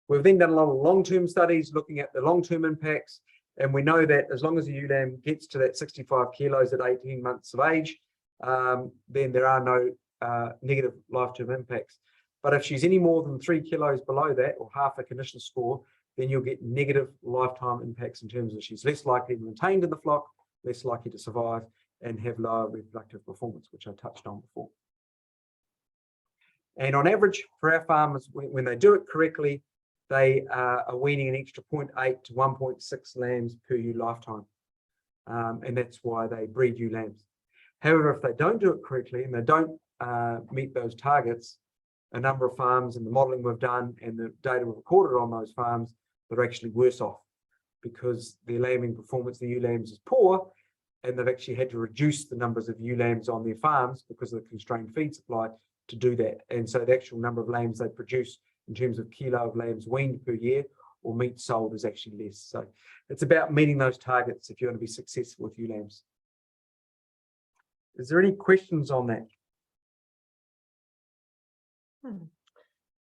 [SPEAKER 3] We've then done a lot of long-term studies looking at the long-term impacts, and we know that as long as the ewe lamb gets to that 65 kilos at 18 months of age, then there are no negative lifetime impacts. But if she's any more than 3 kilos below that, or half a condition score, then you'll get negative lifetime impacts in terms of she's less likely to be maintained in the flock, less likely to survive, and have lower reproductive performance, which I touched on before. And on average, for our farmers, when they do it correctly, they are weaning an extra 0.8 to 1.6 lambs per ewe lifetime. And that's why they breed ewe lambs. However, if they don't do it correctly and they don't meet those targets, a number of farms and the modelling we've done and the data we've recorded on those farms, they're actually worse off because their lambing performance, the ewe lambs, is poor, and they've actually had to reduce the numbers of ewe lambs on their farms because of the constrained feed supply to do that. And so the actual number of lambs they produce in terms of kilo of lambs weaned per year or meat sold is actually less. So it's about meeting those targets if you want to be successful with ewe lambs. Is there any questions on that?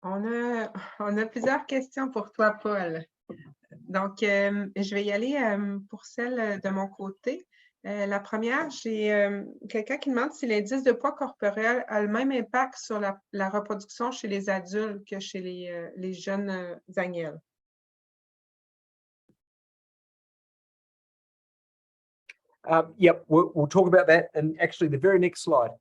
[SPEAKER 1] On a plusieurs questions pour toi, Paul. Donc, je vais y aller pour celle de mon côté. La première, j'ai quelqu'un qui demande si l'indice de poids corporel a le même impact sur la reproduction chez les adultes que chez les jeunes agnelles.
[SPEAKER 3] Yep, we'll talk about that in actually the very next slide.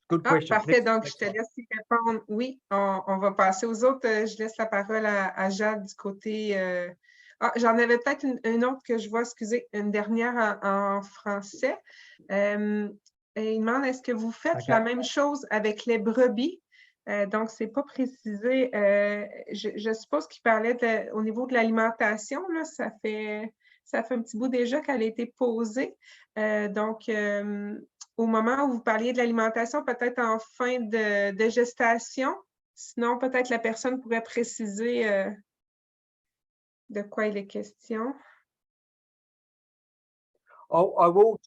[SPEAKER 3] Good question.
[SPEAKER 1] Parfait, donc
[SPEAKER 3] next
[SPEAKER 1] je te
[SPEAKER 3] slide.
[SPEAKER 1] laisse y répondre. Oui, on va passer aux autres. Je laisse la parole à Jade du côté... j'en avais peut-être une autre que je vois, excusez, une dernière en français. Et il demande, est-ce que vous faites la même chose avec les brebis? Donc, ce n'est pas précisé. Je suppose qu'il parlait au niveau de l'alimentation, là, ça fait un petit bout déjà qu'elle a été posée. Donc, au moment où vous parliez de l'alimentation, peut-être en fin de gestation, sinon peut-être la personne pourrait préciser de quoi il est question.
[SPEAKER 3] I will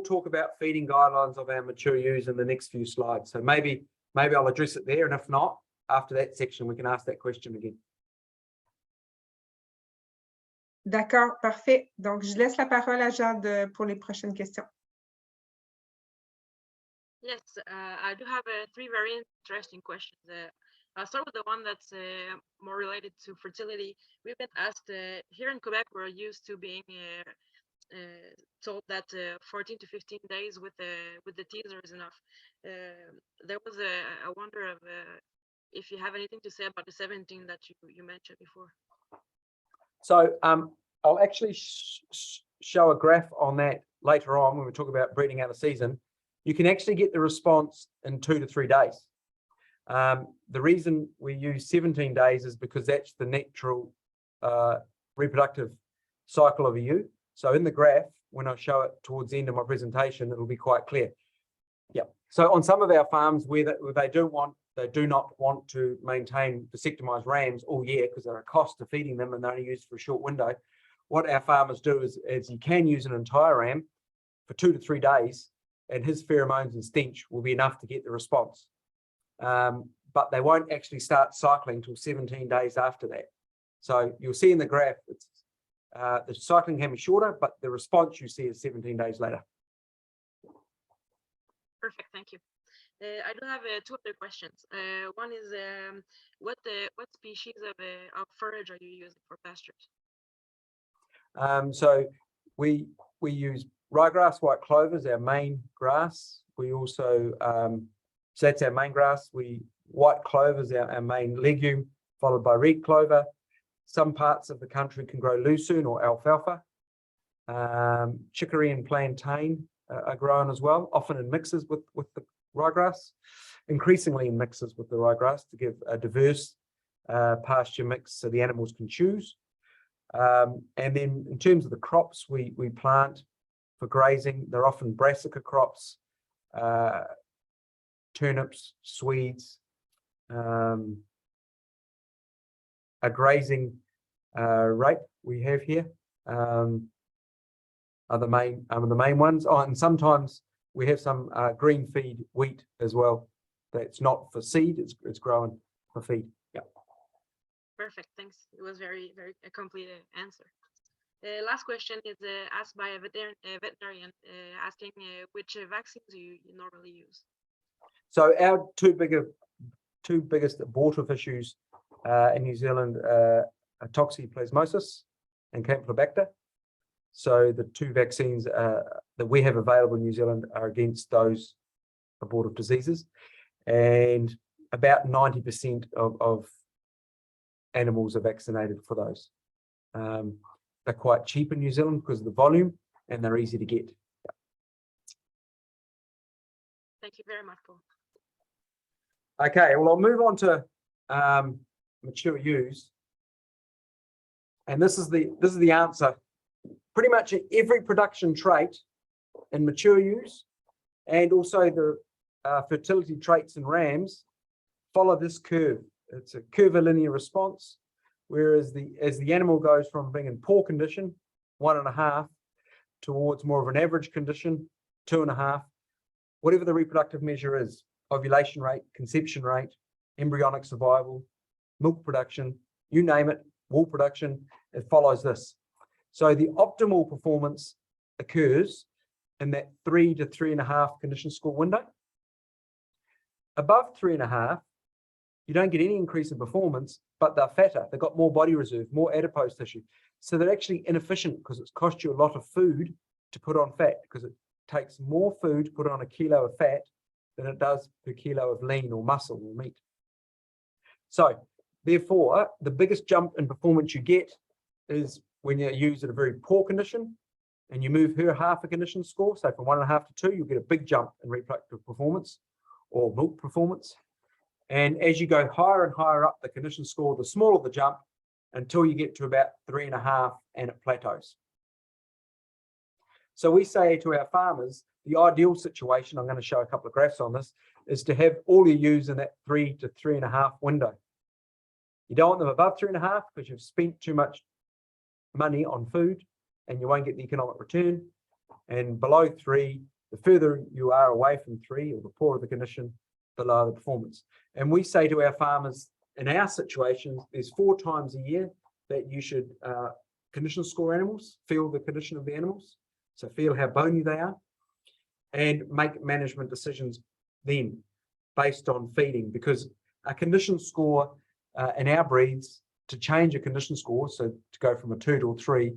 [SPEAKER 3] talk about feeding guidelines of our mature ewes in the next few slides. So maybe I'll address it there, and if not, after that section, we can ask that question again.
[SPEAKER 1] D'accord, parfait. Donc, je laisse la parole à Jade pour les prochaines questions.
[SPEAKER 2] Yes, I do have three very interesting questions. I'll start with the one that's more related to fertility. We've been asked here in Quebec, we're used to being told that 14 to 15 days with the teaser is enough. There was a wonder of if you have anything to say about the 17 that you mentioned before.
[SPEAKER 3] So I'll actually show a graph on that later on when we talk about breeding out of season. You can actually get the response in 2 to 3 days. The reason we use 17 days is because that's the natural reproductive cycle of a ewe. So in the graph, when I show it towards the end of my presentation, it'll be quite clear. Yeah. So on some of our farms where they do not want to maintain vasectomized rams all year because they're a cost to feeding them and they're only used for a short window, what our farmers do is you can use an entire ram for 2 to 3 days, and his pheromones and stench will be enough to get the response. But they won't actually start cycling till 17 days after that. So you'll see in the graph, the cycling can be shorter, but the response you see is 17 days later.
[SPEAKER 2] Perfect, thank you. I do have two other questions. One is what species of forage are you using for pastures?
[SPEAKER 3] So we use ryegrass, white clover is our main grass. We also so that's our main grass. White clover is our main legume, followed by red clover. Some parts of the country can grow lucerne or alfalfa. Chicory and plantain are grown as well, often in mixes with the ryegrass, increasingly in mixes with the ryegrass to give a diverse pasture mix so the animals can choose. And then in terms of the crops we plant for grazing, they're often brassica crops, turnips, Swedes. A grazing rape we have here are the main ones. Oh, and sometimes we have some green feed wheat as well. That's not for seed; it's grown for feed. Yeah.
[SPEAKER 2] Perfect. Thanks. It was very a complete answer. Last question is asked by a veterinarian asking which vaccines you normally use. So
[SPEAKER 3] our two biggest abortive issues in New Zealand are toxoplasmosis and Campylobacter. So the two vaccines that we have available in New Zealand are against those abortive diseases, and about 90% of animals are vaccinated for those. They're quite cheap in New Zealand because of the volume, and they're easy to get.
[SPEAKER 2] Thank you very much, Paul.
[SPEAKER 3] Okay, well, I'll move on to mature ewes, and this is the answer. Pretty much every production trait in mature ewes, and also the fertility traits in rams, follow this curve. It's a curvilinear response, whereas as the animal goes from being in poor condition, 1.5, towards more of an average condition, 2.5, whatever the reproductive measure is, ovulation rate, conception rate, embryonic survival, milk production, you name it, wool production, it follows this. So the optimal performance occurs in that 3 to 3.5 condition score window. Above 3.5, you don't get any increase in performance, but they're fatter. They've got more body reserve, more adipose tissue. So they're actually inefficient because it's cost you a lot of food to put on fat, because it takes more food to put on a kilo of fat than it does per kilo of lean or muscle or meat. So therefore, the biggest jump in performance you get is when you use at a very poor condition and you move her half a condition score. So from 1.5 to 2, you'll get a big jump in reproductive performance or milk performance. And as you go higher and higher up the condition score, the smaller the jump, until you get to about 3.5 and it plateaus. So we say to our farmers, the ideal situation, I'm going to show a couple of graphs on this, is to have all your ewes in that 3 to 3.5 window. You don't want them above 3.5 because you've spent too much money on food and you won't get the economic return. And below 3, the further you are away from 3, or the poorer the condition, the lower the performance. And we say to our farmers, in our situations, there's 4 times a year that you should condition score animals, feel the condition of the animals, so feel how bony they are, and make management decisions then based on feeding, because a condition score in our breeds, to change a condition score, so to go from a 2 to a 3,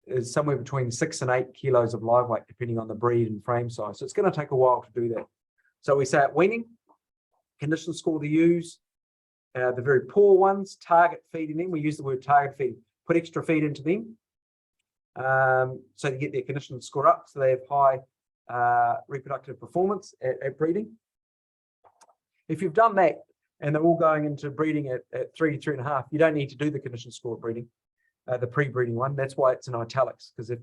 [SPEAKER 3] is somewhere between 6 and 8 kilos of live weight, depending on the breed and frame size. So it's going to take a while to do that. So we say at weaning, condition score the ewes, the very poor ones, target feeding them. We use the word target feeding, put extra feed into them, so you get their condition score up, so they have high reproductive performance at breeding. If you've done that and they're all going into breeding at 3 to 3.5, you don't need to do the condition score breeding, the pre-breeding one. That's why it's in italics, because if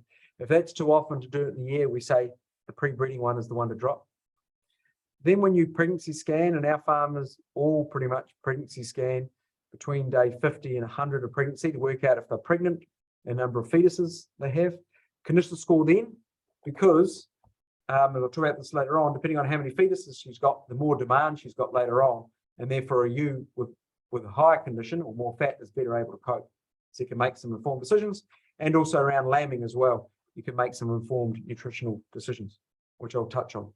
[SPEAKER 3] that's too often to do it in the year, we say the pre-breeding one is the one to drop. Then when you pregnancy scan, and our farmers all pretty much pregnancy scan between day 50 and 100 of pregnancy to work out if they're pregnant and number of fetuses they have. Condition score then, because, and I'll talk about this later on, depending on how many fetuses she's got, the more demand she's got later on, and therefore a ewe with a higher condition or more fat is better able to cope. So you can make some informed decisions, and also around lambing as well, you can make some informed nutritional decisions, which I'll touch on.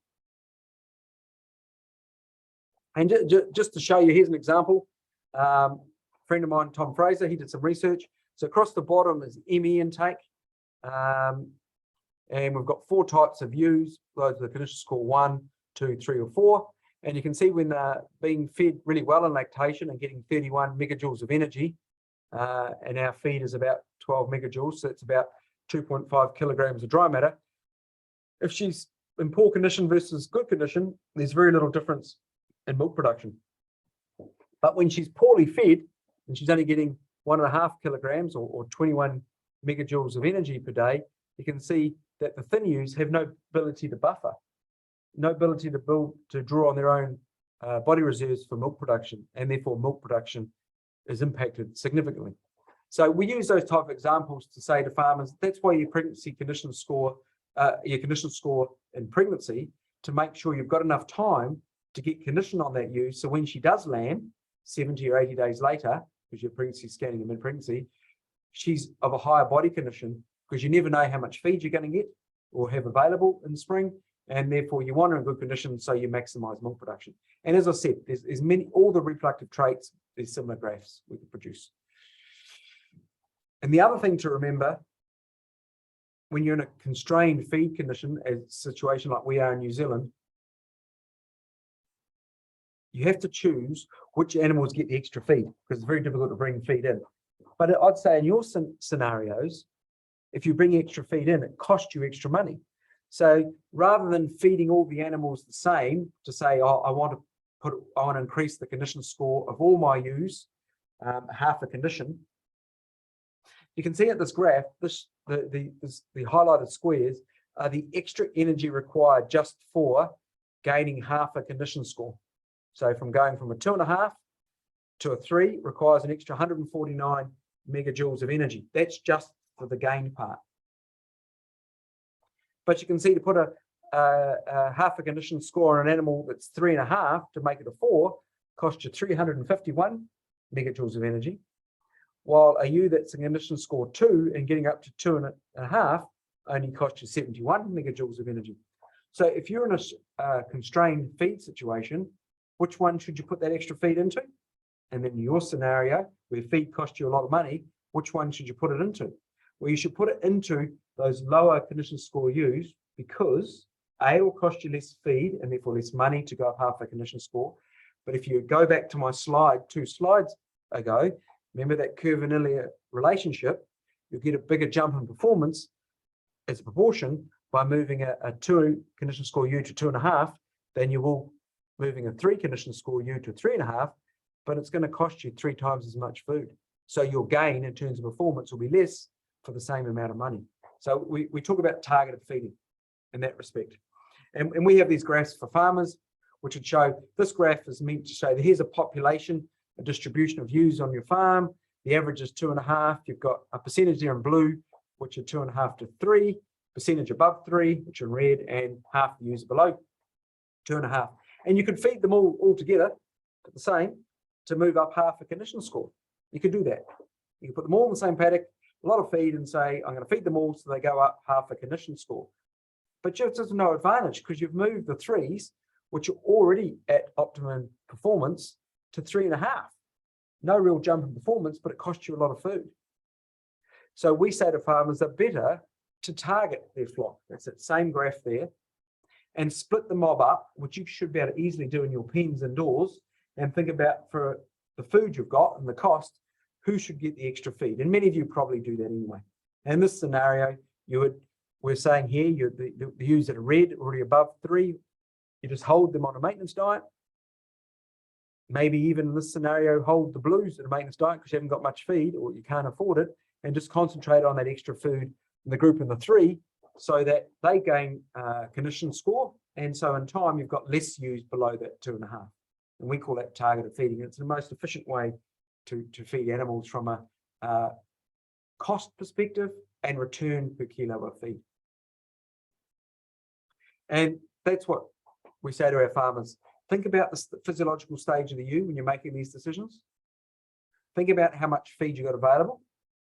[SPEAKER 3] And just to show you, here's an example. Friend of mine, Tom Fraser, he did some research. So across the bottom is ME intake. And we've got 4 types of ewes. Those are the condition score 1, 2, 3, or 4. And you can see when they're being fed really well in lactation and getting 31 megajoules of energy, and our feed is about 12 megajoules, so it's about 2.5 kilograms of dry matter. If she's in poor condition versus good condition, there's very little difference in milk production. But when she's poorly fed and she's only getting 1.5 kilograms or 21 megajoules of energy per day, you can see that the thin ewes have no ability to buffer, no ability to draw on their own body reserves for milk production, and therefore milk production is impacted significantly. So we use those type of examples to say to farmers, that's why your pregnancy condition score, your condition score in pregnancy, to make sure you've got enough time to get condition on that ewe, so when she does lamb 70 or 80 days later, because you're pregnancy scanning them in pregnancy, she's of a higher body condition, because you never know how much feed you're going to get or have available in spring, and therefore you want her in good condition so you maximize milk production. And as I said, there's many, all the reproductive traits, there's similar graphs we can produce. And the other thing to remember, when you're in a constrained feed condition, a situation like we are in New Zealand, you have to choose which animals get the extra feed, because it's very difficult to bring feed in. But I'd say in your scenarios, if you bring extra feed in, it costs you extra money. So rather than feeding all the animals the same, to say, oh, I want to increase the condition score of all my ewes, half a condition. You can see at this graph, the highlighted squares are the extra energy required just for gaining half a condition score. So from going from a 2.5 to a 3 requires an extra 149 megajoules of energy. That's just for the gain part. But you can see to put a half a condition score on an animal that's 3.5 to make it a 4 costs you 351 megajoules of energy, while a ewe that's a condition score 2 and getting up to 2.5 only costs you 71 megajoules of energy. So if you're in a constrained feed situation, which one should you put that extra feed into? And then your scenario where feed costs you a lot of money, which one should you put it into? Well, you should put it into those lower condition score ewes, because A, it will cost you less feed and therefore less money to go up half a condition score. But if you go back to my slide 2 slides ago, remember that curvilinear relationship, you'll get a bigger jump in performance as a proportion by moving a 2 condition score ewe to 2.5 than you will moving a 3 condition score ewe to 3.5, but it's going to cost you 3 times as much food. So your gain in terms of performance will be less for the same amount of money. So we talk about targeted feeding in that respect. And we have these graphs for farmers, which would show, this graph is meant to show that here's a population, a distribution of ewes on your farm. The average is 2.5. You've got a percentage there in blue, which are 2.5 to 3, percentage above 3, which are in red, and half the ewes below 2.5. And you could feed them all together at the same to move up half a condition score. You could do that. You can put them all in the same paddock, a lot of feed, and say, I'm going to feed them all so they go up half a condition score. But there's no advantage because you've moved the 3s, which are already at optimum performance, to 3.5. No real jump in performance, but it costs you a lot of food. So we say to farmers, they're better to target their flock. That's that same graph there, and split the mob up, which you should be able to easily do in your pens indoors, and think about, for the food you've got and the cost, who should get the extra feed. And many of you probably do that anyway. And in this scenario, we're saying here, the ewes that are red, already above 3, you just hold them on a maintenance diet. Maybe even in this scenario, hold the blues at a maintenance diet because you haven't got much feed or you can't afford it, and just concentrate on that extra food in the group in the 3 so that they gain condition score. And so in time, you've got less ewes below that 2.5. And we call that targeted feeding. It's the most efficient way to feed animals from a cost perspective and return per kilo of feed. And that's what we say to our farmers. Think about the physiological stage of the ewe when you're making these decisions. Think about how much feed you got available.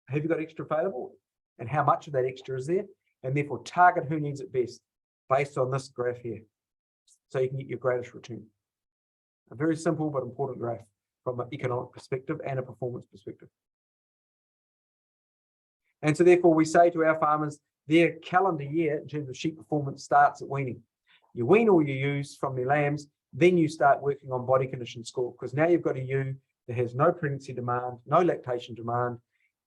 [SPEAKER 3] Have you got extra available? And how much of that extra is there? And therefore target who needs it best based on this graph here, so you can get your greatest return. A very simple but important graph from an economic perspective and a performance perspective. And so therefore we say to our farmers, their calendar year in terms of sheep performance starts at weaning. You wean all your ewes from their lambs, then you start working on body condition score, because now you've got a ewe that has no pregnancy demand, no lactation demand,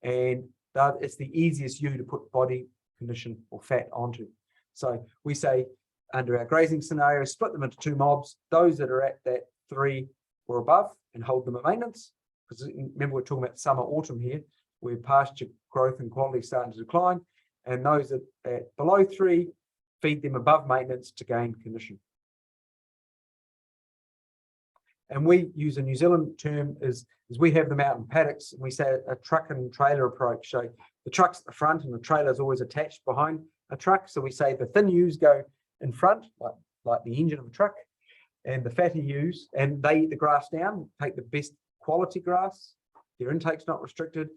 [SPEAKER 3] and it's the easiest ewe to put body condition or fat onto. So we say, under our grazing scenario, split them into 2 mobs, those that are at that 3 or above, and hold them at maintenance. Because remember, we're talking about summer, autumn here, where pasture growth and quality starting to decline, and those that at below 3, feed them above maintenance to gain condition. And we use a New Zealand term is we have them out in paddocks, and we say a truck and trailer approach. So the truck's at the front and the trailer is always attached behind a truck. So we say the thin ewes go in front, like the engine of a truck, and the fatty ewes, and they eat the grass down, take the best quality grass, their intake's not restricted,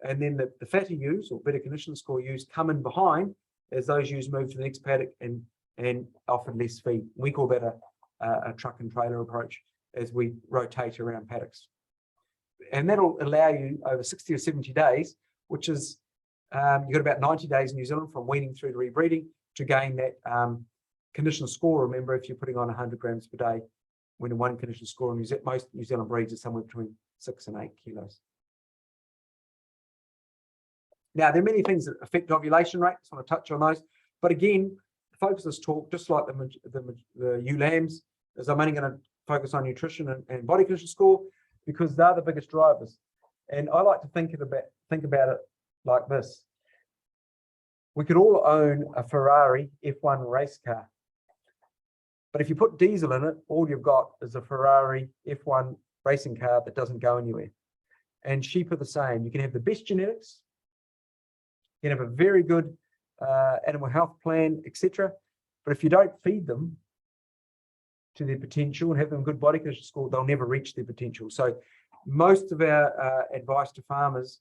[SPEAKER 3] and then the fatty ewes, or better condition score ewes, come in behind as those ewes move to the next paddock and offer less feed. We call that a truck and trailer approach as we rotate around paddocks. And that'll allow you over 60 or 70 days, which is, you've got about 90 days in New Zealand from weaning through to rebreeding to gain that condition score. Remember, if you're putting on 100 grams per day, when in one condition score, most New Zealand breeds are somewhere between 6 and 8 kilos. Now, there are many things that affect ovulation rate. I just want to touch on those. But again, the focus of this talk, just like the ewe lambs, is I'm only going to focus on nutrition and body condition score because they're the biggest drivers. And I like to think about it like this. We could all own a Ferrari F1 race car. But if you put diesel in it, all you've got is a Ferrari F1 racing car that doesn't go anywhere. And sheep are the same. You can have the best genetics, you can have a very good animal health plan, etc. But if you don't feed them to their potential and have them good body condition score, they'll never reach their potential. So most of our advice to farmers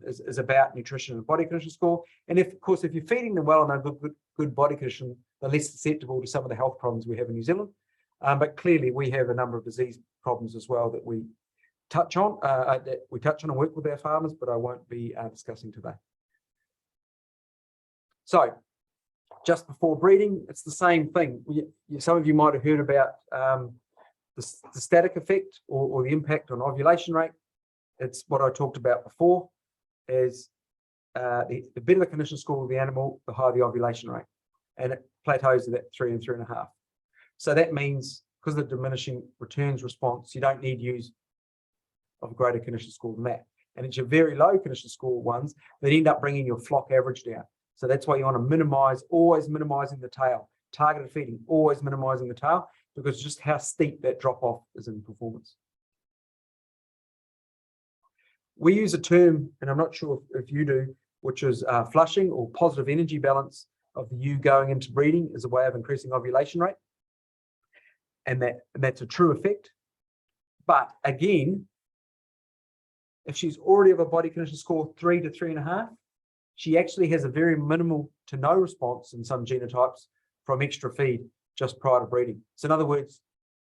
[SPEAKER 3] is about nutrition and body condition score. And of course, if you're feeding them well and they've good body condition, they're less susceptible to some of the health problems we have in New Zealand. But clearly, we have a number of disease problems as well that we touch on and work with our farmers, but I won't be discussing today. So, just before breeding, it's the same thing. Some of you might have heard about the static effect or the impact on ovulation rate. It's what I talked about before, is the better the condition score of the animal, the higher the ovulation rate. And it plateaus at that 3 and 3.5. So that means, because of the diminishing returns response, you don't need use of a greater condition score than that. And it's your very low condition score ones that end up bringing your flock average down. So that's why you want to minimize, always minimizing the tail. Targeted feeding, always minimizing the tail, because just how steep that drop off is in performance. We use a term, and I'm not sure if you do, which is flushing or positive energy balance of the ewe going into breeding as a way of increasing ovulation rate. And that's a true effect. But again, if she's already of a body condition score 3 to 3.5, she actually has a very minimal to no response in some genotypes from extra feed just prior to breeding. So in other words,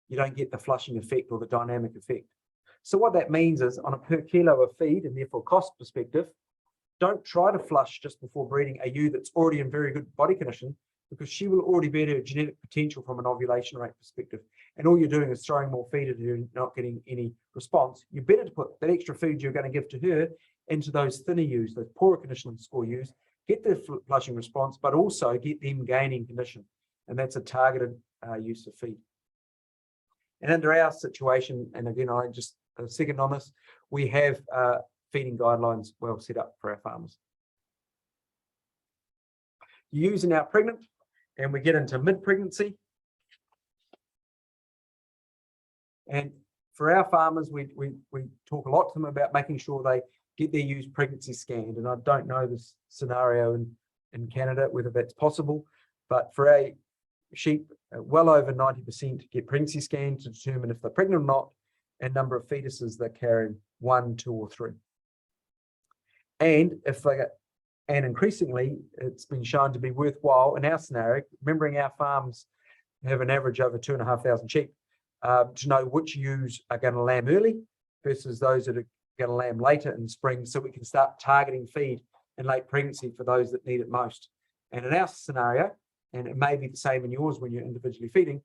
[SPEAKER 3] you don't get the flushing effect or the dynamic effect. So what that means is, on a per kilo of feed and therefore cost perspective, don't try to flush just before breeding a ewe that's already in very good body condition, because she will already be at her genetic potential from an ovulation rate perspective. And all you're doing is throwing more feed at her and not getting any response. You're better to put that extra feed you're going to give to her into those thinner ewes, those poorer condition score ewes, get their flushing response, but also get them gaining condition. And that's a targeted use of feed. And under our situation, and again, I just a second on this, we have feeding guidelines well set up for our farmers. Ewes are now pregnant, and we get into mid-pregnancy. And for our farmers, we talk a lot to them about making sure they get their ewes pregnancy scanned. And I don't know this scenario in Canada, whether that's possible, but for our sheep, well over 90% get pregnancy scanned to determine if they're pregnant or not, and number of fetuses they're carrying, 1, 2, or 3. And if they get, and increasingly, it's been shown to be worthwhile in our scenario, remembering our farms have an average over 2,500 sheep, to know which ewes are going to lamb early versus those that are going to lamb later in spring, so we can start targeting feed in late pregnancy for those that need it most. And in our scenario, and it may be the same in yours when you're individually feeding,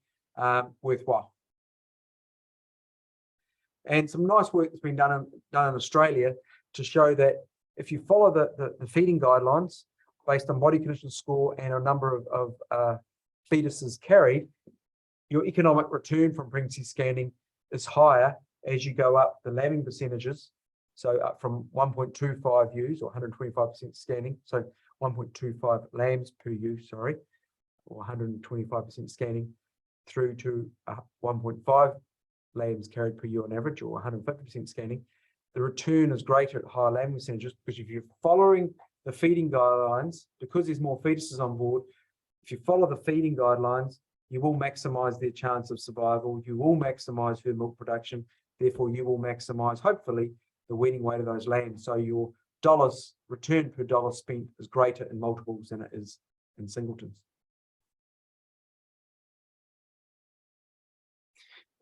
[SPEAKER 3] worthwhile. And some nice work that's been done in Australia to show that if you follow the feeding guidelines based on body condition score and a number of fetuses carried, your economic return from pregnancy scanning is higher as you go up the lambing percentages. So up from 1.25 ewes or 125% scanning, so 1.25 lambs per ewe, sorry, or 125% scanning, through to 1.5 lambs carried per ewe on average, or 150% scanning. The return is greater at higher lambing percentages, because if you're following the feeding guidelines, because there's more fetuses on board, if you follow the feeding guidelines, you will maximize their chance of survival, you will maximize her milk production, therefore you will maximize, hopefully, the weaning weight of those lambs. So your dollars, return per dollar spent, is greater in multiples than it is in singletons.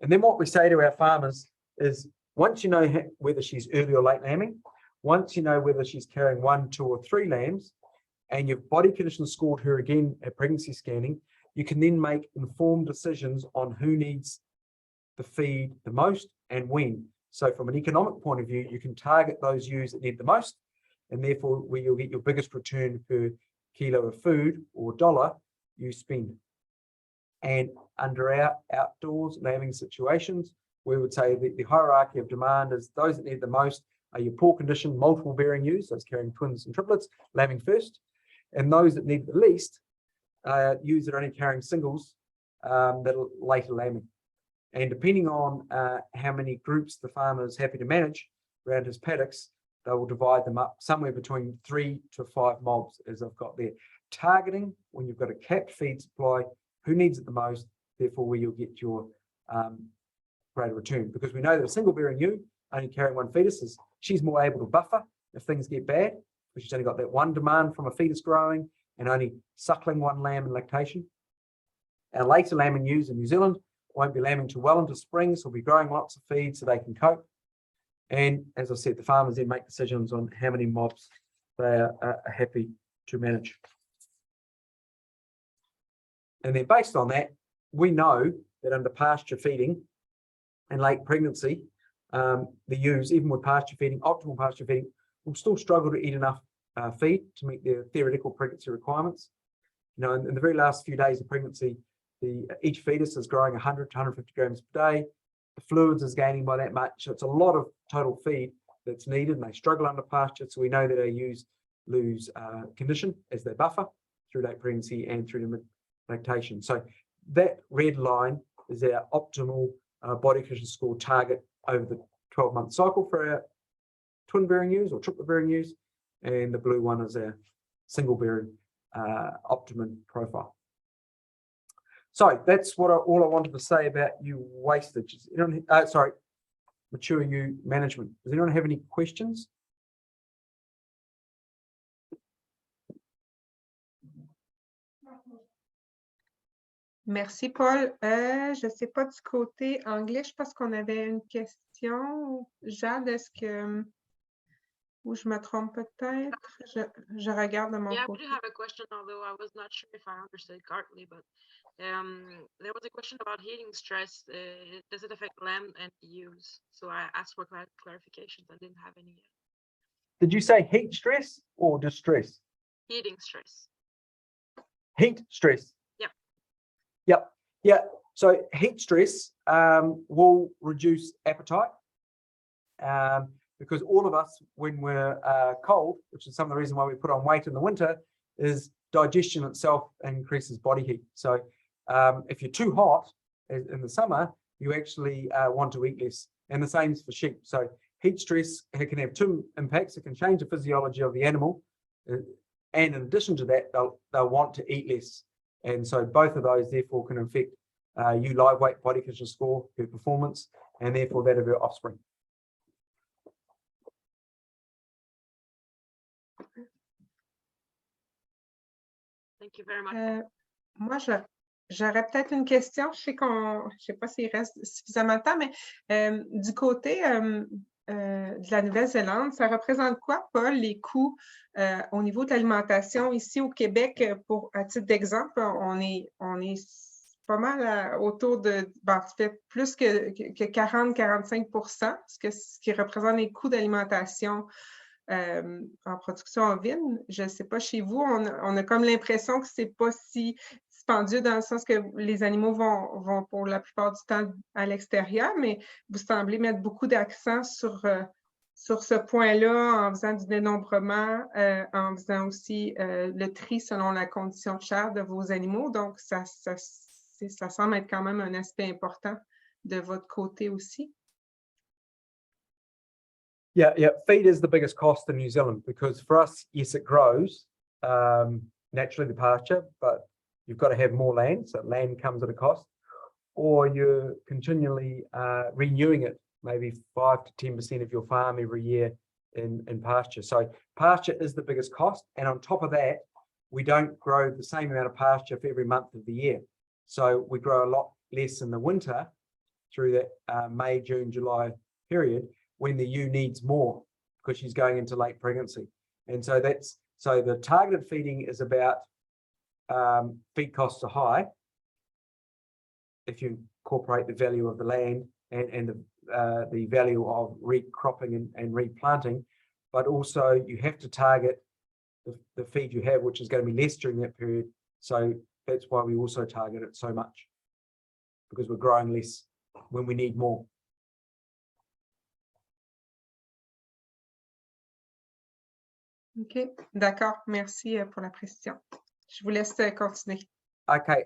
[SPEAKER 3] And then what we say to our farmers is, once you know whether she's early or late lambing, once you know whether she's carrying 1, 2, or 3 lambs, and you've body condition scored her again at pregnancy scanning, you can then make informed decisions on who needs the feed the most and when. So from an economic point of view, you can target those ewes that need the most, and therefore where you'll get your biggest return per kilo of food or dollar you spend. And under our outdoors lambing situations, we would say that the hierarchy of demand is those that need the most are your poor condition, multiple bearing ewes, those carrying twins and triplets, lambing first, and those that need the least ewes that are only carrying singles, that are later lambing. And depending on how many groups the farmer is happy to manage around his paddocks, they will divide them up somewhere between 3 to 5 mobs, as I've got there. Targeting, when you've got a capped feed supply, who needs it the most, therefore where you'll get your greater return. Because we know that a single bearing ewe only carrying one fetus, she's more able to buffer if things get bad, because she's only got that one demand from a fetus growing and only suckling one lamb in lactation. Our later lambing ewes in New Zealand won't be lambing too well into spring, so we'll be growing lots of feed so they can cope. And as I said, the farmers then make decisions on how many mobs they are happy to manage. And then based on that, we know that under pasture feeding and late pregnancy, the ewes, even with pasture feeding, optimal pasture feeding, will still struggle to eat enough feed to meet their theoretical pregnancy requirements. You know, in the very last few days of pregnancy, each fetus is growing 100 to 150 grams per day. The fluids is gaining by that much. So it's a lot of total feed that's needed, and they struggle under pasture. So we know that our ewes lose condition as they buffer through late pregnancy and through the lactation. So that red line is our optimal body condition score target over the 12-month cycle for our twin bearing ewes or triplet bearing ewes, and the blue one is our single bearing optimum profile. So that's what all I wanted to say about ewe wastage. Mature ewe management. Does anyone have any questions?
[SPEAKER 1] Merci, Paul. Je ne sais pas du côté anglais, je pense qu'on avait une question. Jade, est-ce que... Ou je me trompe peut-être? Je regarde de mon côté.
[SPEAKER 2] Yeah, I do have a question, although I was not sure if I understood correctly, but there was a question about heating stress. Does it affect lamb and ewes? So I asked for clarifications. I didn't have any yet.
[SPEAKER 3] Did you say heat stress or distress?
[SPEAKER 2] Heating stress.
[SPEAKER 3] Heat stress.
[SPEAKER 2] Yep.
[SPEAKER 3] Yep. Yeah. So heat stress will reduce appetite. Because all of us, when we're cold, which is some of the reason why we put on weight in the winter, is digestion itself increases body heat. So if you're too hot in the summer, you actually want to eat less. And the same is for sheep. So heat stress can have two impacts. It can change the physiology of the animal. And in addition to that, they'll want to eat less. And so both of those, therefore, can affect you live weight, body condition score, her performance, and therefore that of her offspring.
[SPEAKER 2] Thank you very much.
[SPEAKER 1] Moi, j'aurais peut-être une question. Je sais pas s'il reste suffisamment de temps, mais du côté de la Nouvelle-Zélande, ça représente quoi, Paul, les coûts au niveau de l'alimentation ici au Québec? À titre d'exemple, on est pas mal autour de, fait plus que 40-45%, ce qui représente les coûts d'alimentation en production ovine. Je ne sais pas, chez vous, on a comme l'impression que ce n'est pas si dispendieux dans le sens que les animaux vont pour la plupart du temps à l'extérieur, mais vous semblez mettre beaucoup d'accent sur ce point-là en faisant du dénombrement, en faisant aussi le tri selon la condition de chair de vos animaux. Donc, ça semble être quand même un aspect important de votre côté aussi.
[SPEAKER 3] Yeah, feed is the biggest cost in New Zealand because for us, yes, it grows naturally the pasture, but you've got to have more land, so land comes at a cost, or you're continually renewing it, maybe 5 to 10% of your farm every year in pasture. So pasture is the biggest cost, and on top of that, we don't grow the same amount of pasture for every month of the year. So we grow a lot less in the winter through that May, June, July period, when the ewe needs more because she's going into late pregnancy. And so the targeted feeding is about feed costs are high if you incorporate the value of the land and the value of recropping and replanting, but also you have to target the feed you have, which is going to be less during that period. So that's why we also target it so much, because we're growing less when we need more.
[SPEAKER 1] OK, d'accord. Merci pour la précision. Je vous laisse continuer.
[SPEAKER 3] Okay.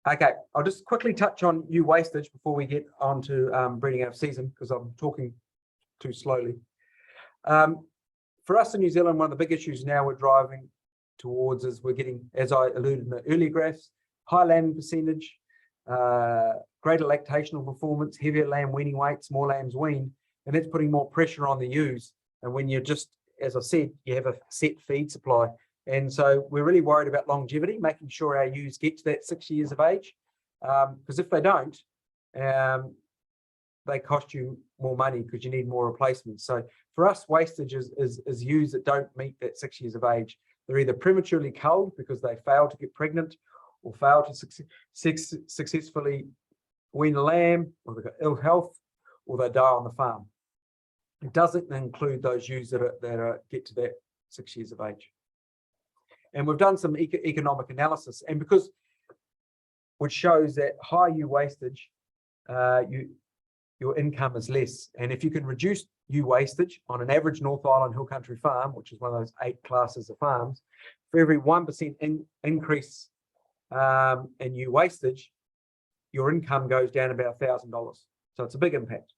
[SPEAKER 3] I'll just quickly touch on ewe wastage before we get on to breeding out of season, because I'm talking too slowly. For us in New Zealand, one of the big issues now we're driving towards is we're getting, as I alluded in the earlier graphs, high lambing percentage, greater lactational performance, heavier lamb weaning weights, more lambs weaned, and that's putting more pressure on the ewes. And when you're just, as I said, you have a set feed supply. And so we're really worried about longevity, making sure our ewes get to that 6 years of age, because if they don't, they cost you more money because you need more replacements. So for us, wastage is ewes that don't meet that 6 years of age. They're either prematurely culled because they fail to get pregnant or fail to successfully wean a lamb, or they've got ill health, or they die on the farm. It doesn't include those ewes that get to that 6 years of age. And we've done some economic analysis, and which shows that high ewe wastage, your income is less. And if you can reduce ewe wastage on an average North Island hill country farm, which is one of those 8 classes of farms, for every 1% increase in ewe wastage, your income goes down about $1,000. So it's a big impact.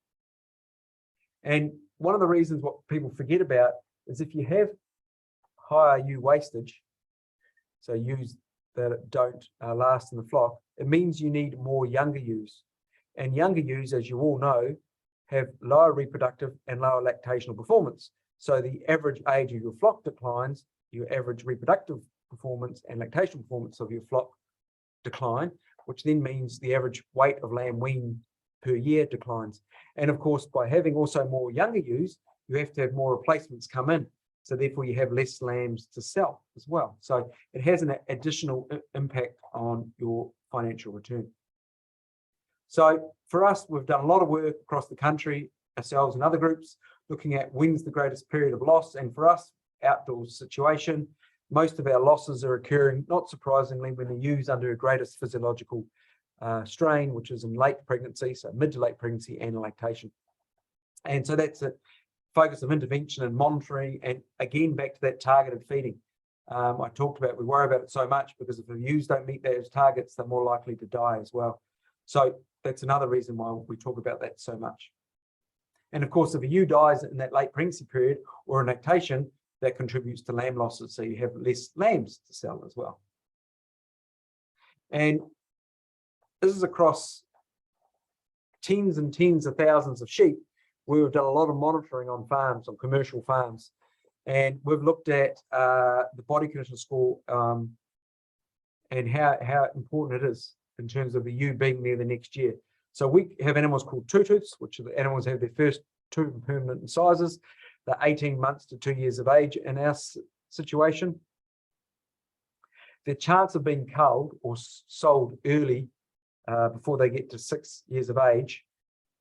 [SPEAKER 3] And one of the reasons what people forget about is if you have higher ewe wastage, so ewes that don't last in the flock, it means you need more younger ewes. And younger ewes, as you all know, have lower reproductive and lower lactational performance. So the average age of your flock declines, your average reproductive performance and lactational performance of your flock decline, which then means the average weight of lamb weaned per year declines. And of course, by having also more younger ewes, you have to have more replacements come in. So therefore you have less lambs to sell as well. So it has an additional impact on your financial return. So for us, we've done a lot of work across the country, ourselves and other groups, looking at when's the greatest period of loss. And for us, outdoor situation, most of our losses are occurring, not surprisingly, when the ewes under a greatest physiological strain, which is in late pregnancy, so mid to late pregnancy and lactation. And so that's a focus of intervention and monitoring, and again, back to that targeted feeding. I talked about, we worry about it so much because if the ewes don't meet those targets, they're more likely to die as well. So that's another reason why we talk about that so much. And of course, if a ewe dies in that late pregnancy period or in lactation, that contributes to lamb losses. So you have less lambs to sell as well. And this is across tens and tens of thousands of sheep. We've done a lot of monitoring on farms, on commercial farms. And we've looked at the body condition score and how important it is in terms of the ewe being there the next year. So we have animals called two-tooths, which are the animals have their first 2 permanent incisors. They're 18 months to 2 years of age in our situation. Their chance of being culled or sold early before they get to 6 years of age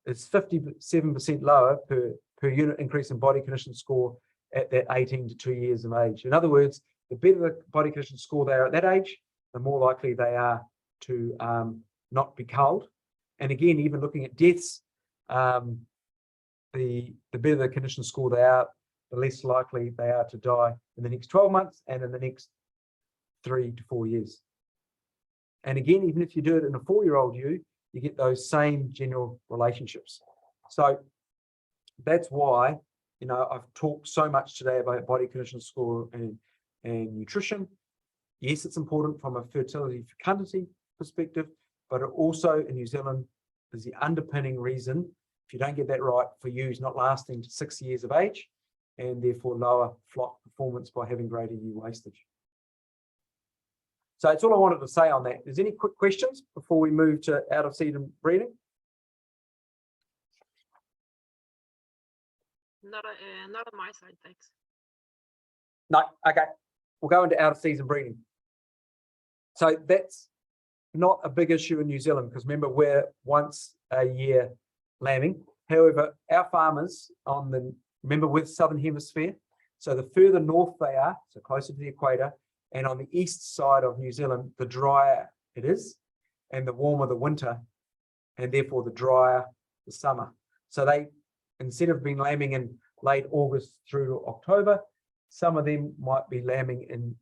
[SPEAKER 3] is 57% lower per unit increase in body condition score at that 18 to 2 years of age. In other words, the better the body condition score they are at that age, the more likely they are to not be culled. And again, even looking at deaths, the better the condition score they are, the less likely they are to die in the next 12 months and in the next 3 to 4 years. And again, even if you do it in a 4-year-old ewe, you get those same general relationships. So that's why, you know, I've talked so much today about body condition score and nutrition. Yes, it's important from a fertility fecundity perspective, but it also in New Zealand is the underpinning reason, if you don't get that right, for ewes not lasting to 6 years of age and therefore lower flock performance by having greater ewe wastage. So that's all I wanted to say on that. Is there any quick questions before we move to out of season breeding?
[SPEAKER 2] Not on my side, thanks.
[SPEAKER 3] No, okay. We'll go into out of season breeding. So that's not a big issue in New Zealand because remember, we're once a year lambing. However, our farmers remember we're Southern Hemisphere. So the further north they are, so closer to the equator, and on the east side of New Zealand, the drier it is, and the warmer the winter, and therefore the drier the summer. So they, instead of being lambing in late August through to October, some of them might be lambing in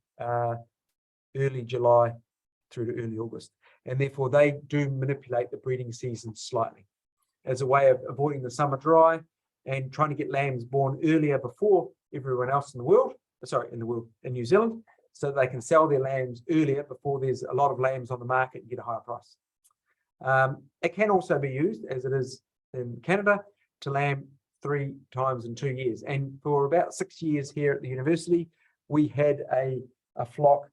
[SPEAKER 3] early July through to early August. And therefore they do manipulate the breeding season slightly as a way of avoiding the summer dry and trying to get lambs born earlier before everyone else in the world, in New Zealand, so they can sell their lambs earlier before there's a lot of lambs on the market and get a higher price. It can also be used, as it is in Canada, to lamb 3 times in 2 years. And for about 6 years here at the university, we had a flock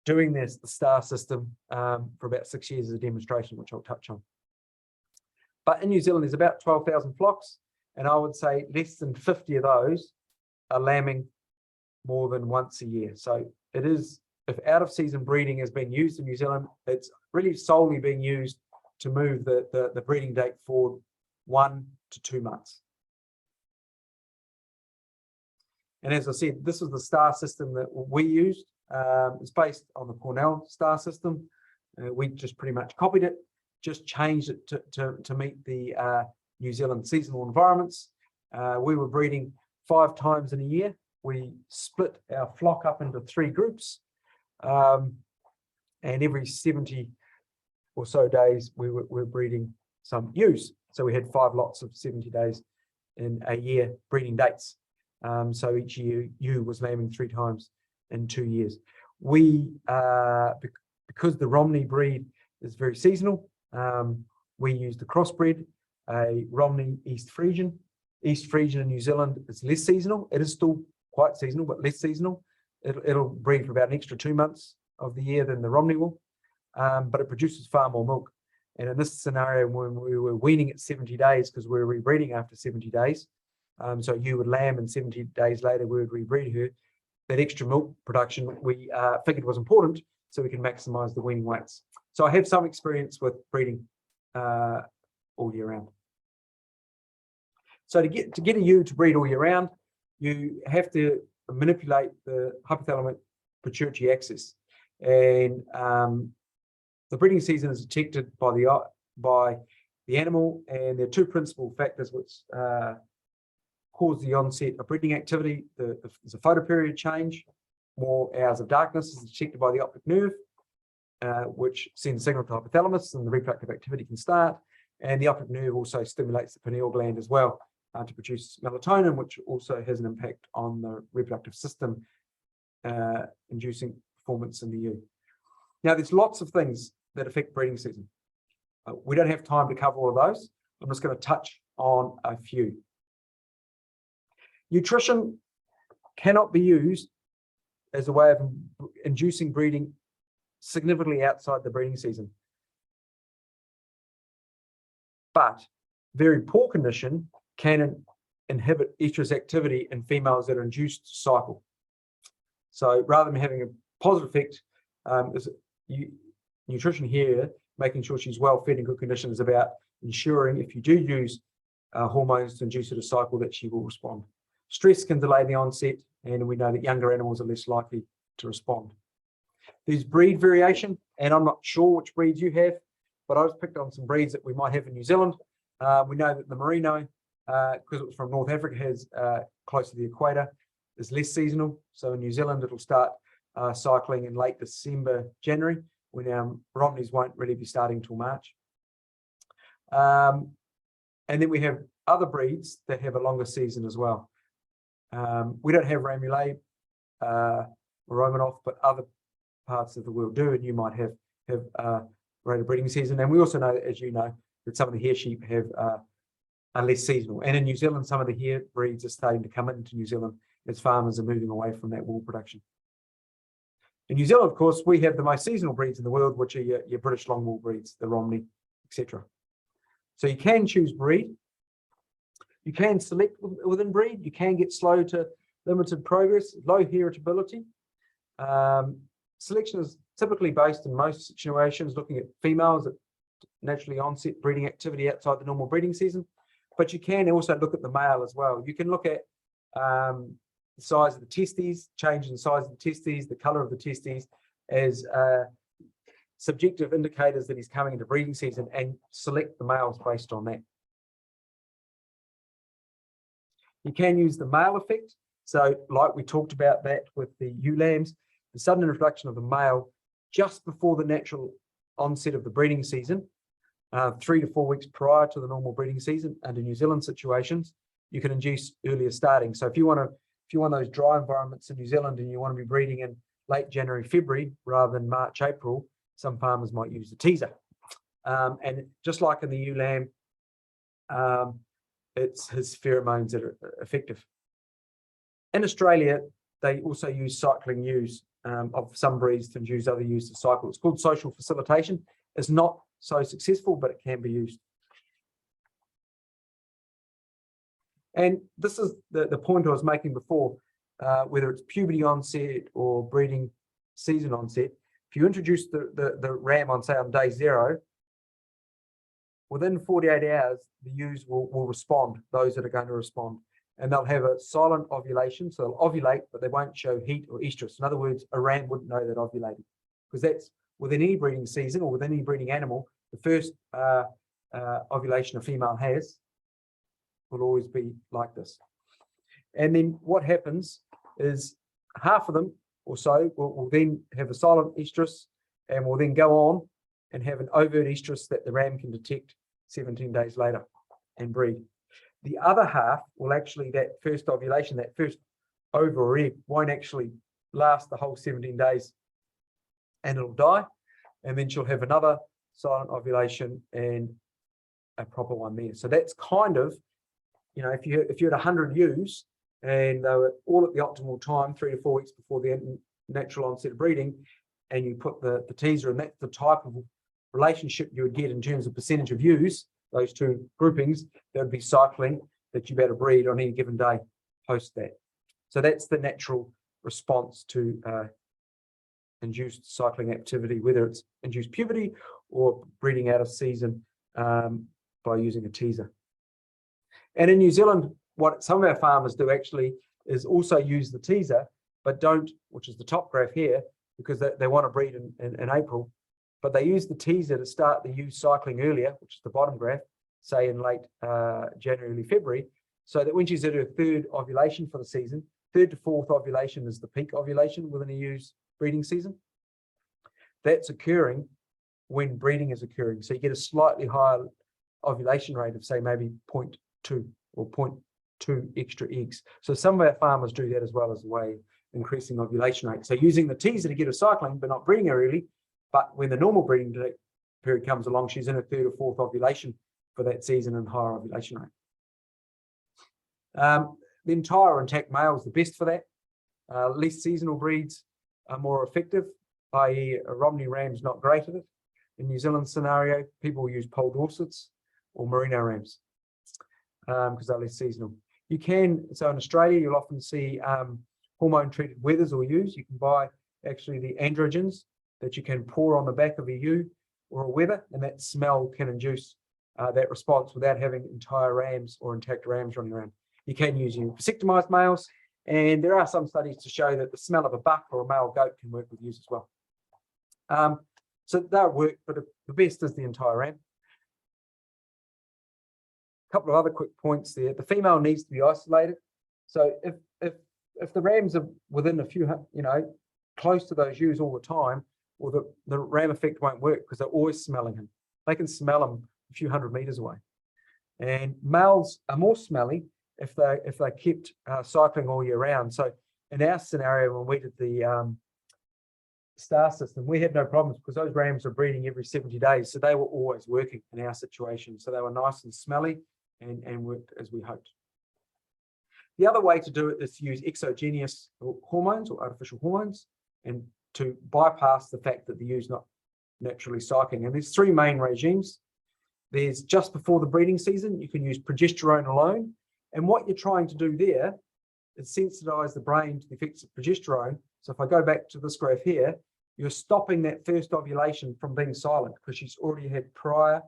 [SPEAKER 3] doing the star system for about 6 years as a demonstration, which I'll touch on. But in New Zealand, there's about 12,000 flocks, and I would say less than 50 of those are lambing more than once a year. So it is, if out-of-season breeding has been used in New Zealand, it's really solely being used to move the breeding date forward 1 to 2 months. And as I said, this is the star system that we used. It's based on the Cornell star system. We just pretty much copied it, just changed it to meet the New Zealand seasonal environments. We were breeding 5 times in a year. We split our flock up into 3 groups, and every 70 or so days we were breeding some ewes. So we had 5 lots of 70 days in a year breeding dates. So each year ewe was lambing 3 times in 2 years. We, because the Romney breed is very seasonal, we used the crossbred, a Romney East Frisian. East Frisian in New Zealand is less seasonal. It is still quite seasonal, but less seasonal. It'll breed for about an extra 2 months of the year than the Romney will, but it produces far more milk. And in this scenario, when we were weaning at 70 days, because we were rebreeding after 70 days, so you would lamb and 70 days later we would rebreed her, that extra milk production we figured was important, so we can maximize the weaning weights. So I have some experience with breeding all year round. So to get a ewe to breed all year round, you have to manipulate the hypothalamic pituitary axis, and the breeding season is detected by the animal, and there are 2 principal factors which cause the onset of breeding activity. There's a photoperiod change. More hours of darkness is detected by the optic nerve, which sends a signal to the hypothalamus, and the reproductive activity can start. And the optic nerve also stimulates the pineal gland as well to produce melatonin, which also has an impact on the reproductive system, inducing performance in the ewe. Now, there's lots of things that affect breeding season. We don't have time to cover all of those. I'm just going to touch on a few. Nutrition cannot be used as a way of inducing breeding significantly outside the breeding season. But very poor condition can inhibit estrus activity in females that are induced to cycle. So rather than having a positive effect, nutrition here, making sure she's well fed in good condition, is about ensuring if you do use hormones to induce her to cycle, that she will respond. Stress can delay the onset, and we know that younger animals are less likely to respond. There's breed variation, and I'm not sure which breeds you have, but I just picked on some breeds that we might have in New Zealand. We know that the Merino, because it was from North Africa, has close to the equator, is less seasonal. So in New Zealand, it'll start cycling in late December, January, when our Romneys won't really be starting till March. And then we have other breeds that have a longer season as well. We don't have Ramulay or Romanov, but other parts of the world do, and you might have greater breeding season. And we also know, as you know, that some of the hair sheep have are less seasonal. And in New Zealand, some of the hair breeds are starting to come into New Zealand as farmers are moving away from that wool production. In New Zealand, of course, we have the most seasonal breeds in the world, which are your British long wool breeds, the Romney, etc. So you can choose breed. You can select within breed. You can get slow to limited progress, low heritability. Selection is typically based in most situations looking at females that naturally onset breeding activity outside the normal breeding season. But you can also look at the male as well. You can look at the size of the testes, change in the size of the testes, the color of the testes as subjective indicators that he's coming into breeding season, and select the males based on that. You can use the male effect. So like we talked about that with the ewe lambs, the sudden introduction of the male just before the natural onset of the breeding season, 3 to 4 weeks prior to the normal breeding season under New Zealand situations, you can induce earlier starting. So if you want those dry environments in New Zealand and you want to be breeding in late January, February, rather than March, April, some farmers might use the teaser. And just like in the ewe lamb, it's his pheromones that are effective. In Australia, they also use cycling ewes of some breeds to induce other ewes to cycle. It's called social facilitation. It's not so successful, but it can be used. And this is the point I was making before, whether it's puberty onset or breeding season onset. If you introduce the ram on, say, on day 0, within 48 hours, the ewes will respond, those that are going to respond. And they'll have a silent ovulation, so they'll ovulate, but they won't show heat or estrus. In other words, a ram wouldn't know that ovulating, because that's within any breeding season or within any breeding animal, the first ovulation a female has will always be like this. And then what happens is half of them or so will then have a silent estrus and will then go on and have an overt estrus that the ram can detect 17 days later and breed. The other half will actually, that first ovulation, that first ova or egg won't actually last the whole 17 days and it'll die. And then she'll have another silent ovulation and a proper one there. So that's kind of, you know, if you had 100 ewes and they were all at the optimal time, 3 to 4 weeks before the natural onset of breeding, and you put the teaser, and that's the type of relationship you would get in terms of percentage of ewes, those two groupings, that would be cycling that you better breed on any given day post that. So that's the natural response to induced cycling activity, whether it's induced puberty or breeding out of season by using a teaser. And in New Zealand, what some of our farmers do actually is also use the teaser, but don't, which is the top graph here, because they want to breed in April, but they use the teaser to start the ewe cycling earlier, which is the bottom graph, say in late January, early February, so that when she's at her 3rd ovulation for the season, 3rd to 4th ovulation is the peak ovulation within a ewe's breeding season. That's occurring when breeding is occurring. So you get a slightly higher ovulation rate of, say, maybe 0.2 or 0.2 extra eggs. So some of our farmers do that as well as a way of increasing ovulation rate. So using the teaser to get her cycling, but not breeding her early. But when the normal breeding period comes along, she's in her 3rd or 4th ovulation for that season and higher ovulation rate. The entire intact male is the best for that. Least seasonal breeds are more effective, i.e. a Romney ram's not great at it. In New Zealand scenario, people use Pole Dorsets or Merino rams because they're less seasonal. You can, so in Australia, you'll often see hormone-treated wethers or ewes. You can buy actually the androgens that you can pour on the back of a ewe or a wether, and that smell can induce that response without having entire rams or intact rams running around. You can use your vasectomized males, and there are some studies to show that the smell of a buck or a male goat can work with ewes as well. So that work, but the best is the entire ram. A couple of other quick points there. The female needs to be isolated. So if the rams are within a few, close to those ewes all the time, well, the ram effect won't work because they're always smelling him. They can smell him a few hundred meters away. And males are more smelly if they're kept cycling all year round. So in our scenario, when we did the star system, we had no problems because those rams were breeding every 70 days. So they were always working in our situation. So they were nice and smelly and worked as we hoped. The other way to do it is to use exogenous hormones or artificial hormones and to bypass the fact that the ewe's not naturally cycling. And there's 3 main regimes. There's just before the breeding season, you can use progesterone alone. And what you're trying to do there is sensitize the brain to the effects of progesterone. So if I go back to this graph here, you're stopping that first ovulation from being silent because she's already had prior